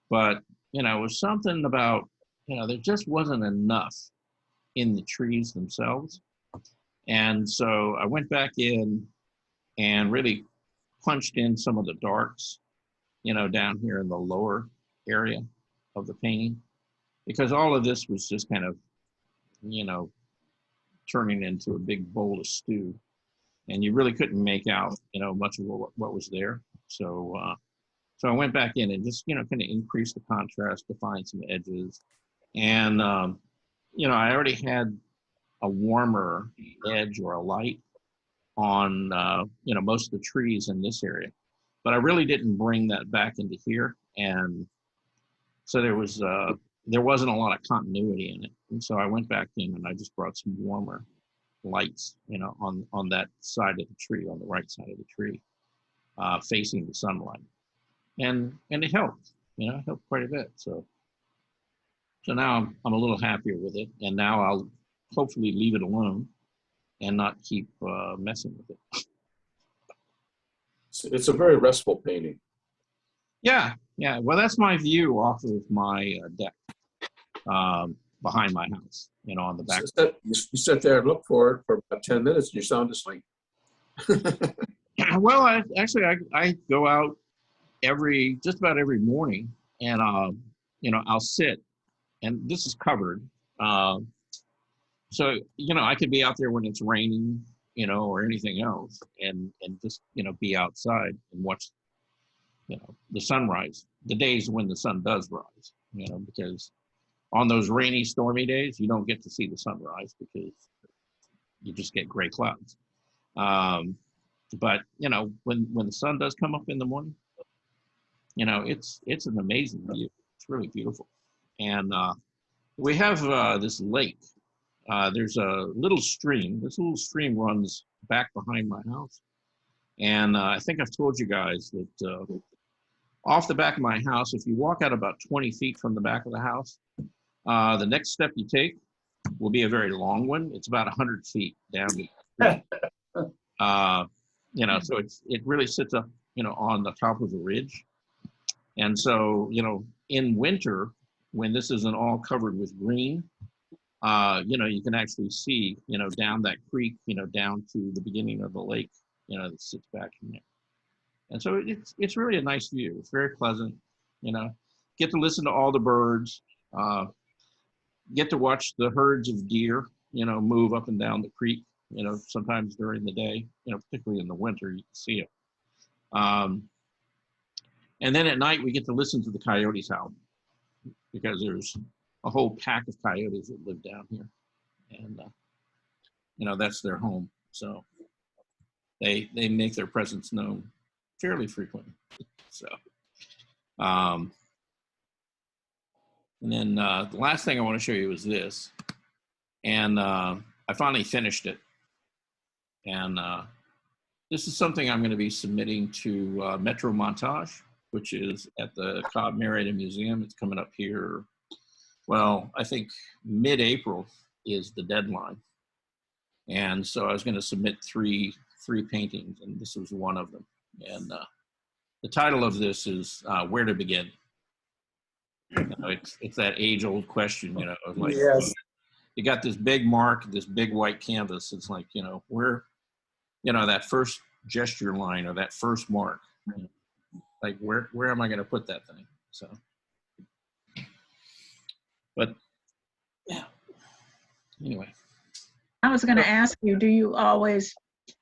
But, you know, it was something about, you know, there just wasn't enough in the trees themselves. And so I went back in and really punched in some of the darks, you know, down here in the lower area of the painting, because all of this was just kind of, you know, turning into a big bowl of stew, and you really couldn't make out, you know, much of what was there. So, so I went back in and just, you know, kind of increased the contrast, define some edges, and you know, I already had a warmer edge or a light on, you know, most of the trees in this area, but I really didn't bring that back into here, and so there wasn't a lot of continuity in it. And so I went back in and I just brought some warmer lights, you know, on that side of the tree, on the right side of the tree, facing the sunlight. And it helped, you know, it helped quite a bit. So now I'm a little happier with it. And now I'll hopefully leave it alone and not keep messing with it. It's a very restful painting. Yeah. Well, that's my view off of my deck. Behind my house, you know, on the back. You sit there and look for it for about 10 minutes and you're sound asleep. Well, I go out just about every morning, and you know, I'll sit, and this is covered. So, you know, I could be out there when it's raining, you know, or anything else, and just, you know, be outside and watch, you know, the sunrise, the days when the sun does rise, you know, because on those rainy, stormy days, you don't get to see the sunrise because you just get gray clouds. But, you know, when the sun does come up in the morning, you know, it's an amazing view. It's really beautiful. And we have this lake. There's a little stream. This little stream runs back behind my house. And I think I've told you guys that off the back of my house, if you walk out about 20 feet from the back of the house, the next step you take will be a very long one. It's about 100 feet down. You know, so it really sits up, you know, on the top of the ridge. And so, you know, in winter, when this isn't all covered with green, you know, you can actually see, you know, down that creek, you know, down to the beginning of the lake, you know, that sits back in there. And so it's really a nice view. It's very pleasant, you know, get to listen to all the birds. Get to watch the herds of deer, you know, move up and down the creek, you know, sometimes during the day, you know, particularly in the winter, you can see it. And then at night, we get to listen to the coyotes howl, because there's a whole pack of coyotes that live down here. And, you know, that's their home. So they make their presence known fairly frequently. So, and then the last thing I want to show you is this. And I finally finished it. And this is something I'm going to be submitting to Metro Montage, which is at the Cobb Marietta Museum. It's coming up here. Well, I think mid-April is the deadline. And so I was going to submit three paintings, and this was one of them. And the title of this is Where to Begin. You know, it's that age-old question, you know, like, Yes. you got this big mark, this big white canvas. It's like, you know, where, you know, that first gesture line or that first mark, you know, like where am I going to put that thing? So, but yeah, anyway. I was going to ask you, do you always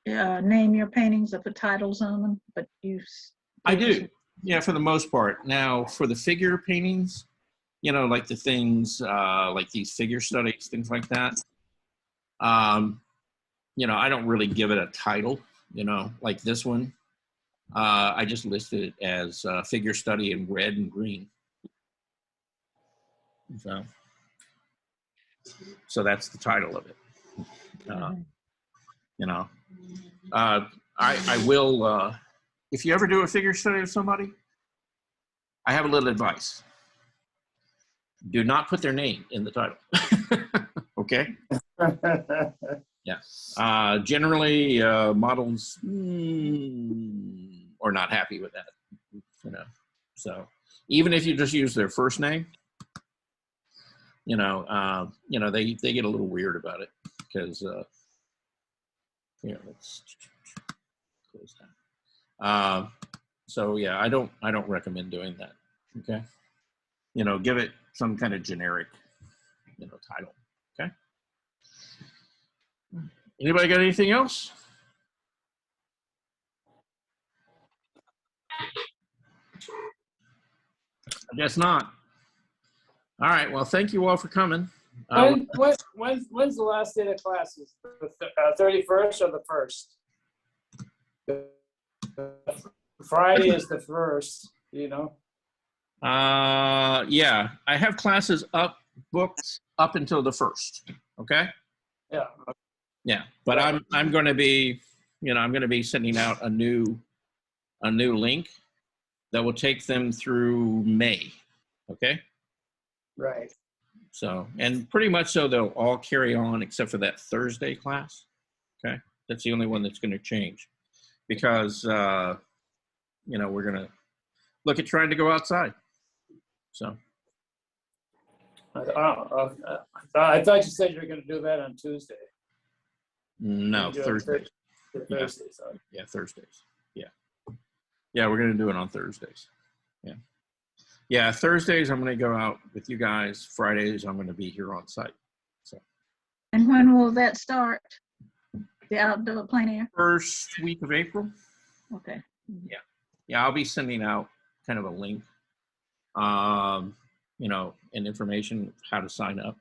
name your paintings or put titles on them? But I do, yeah, for the most part. Now, for the figure paintings, you know, like the things like these figure studies, things like that. You know, I don't really give it a title. You know, like this one, I just listed it as figure study in red and green. So that's the title of it. You know, I will, if you ever do a figure study of somebody, I have a little advice. Do not put their name in the title. Okay? Yeah. Generally, models are not happy with that. You know, so even if you just use their first name, you know, they get a little weird about it because, you know, let's close that. So yeah, I don't recommend doing that. Okay, you know, give it some kind of generic, you know, title. Okay. Anybody got anything else? I guess not. All right. Well, thank you all for coming. When's the last day of classes? The 31st or the 1st? Friday is the 1st, you know? Yeah, I have classes booked up until the 1st. Okay. Yeah. Yeah, but I'm going to be, you know, I'm going to be sending out a new link that will take them through May. Okay. Right. So, and pretty much so they'll all carry on except for that Thursday class. Okay. That's the only one that's going to change because, you know, we're going to look at trying to go outside. So. I thought you said you were going to do that on Tuesday. No, Thursdays. Thursdays. Yeah, Thursdays. Yeah. Yeah, we're going to do it on Thursdays. Yeah. Yeah, Thursdays I'm going to go out with you guys. Fridays I'm going to be here on site. So. And when will that start? The outdoor plein air? First week of April. Okay. Yeah. Yeah, I'll be sending out kind of a link, you know, and information how to sign up.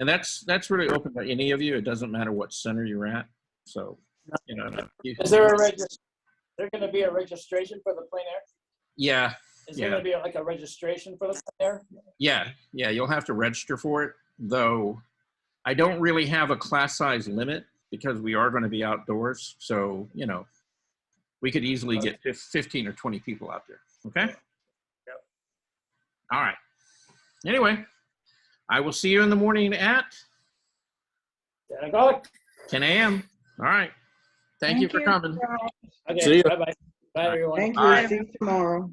And that's really open to any of you. It doesn't matter what center you're at. So, you know. Is there going to be a registration for the plein air? Yeah. Is there going to be like a registration for the plein air? Yeah. Yeah. You'll have to register for it, though. I don't really have a class size limit because we are going to be outdoors. So, you know, we could easily get 15 or 20 people out there. Okay. Yep. All right. Anyway, I will see you in the morning at 10 o'clock. 10 a.m. All right. Thank you for coming. Okay. See ya. Bye-bye. Bye, everyone. Thank All right. you. See you tomorrow.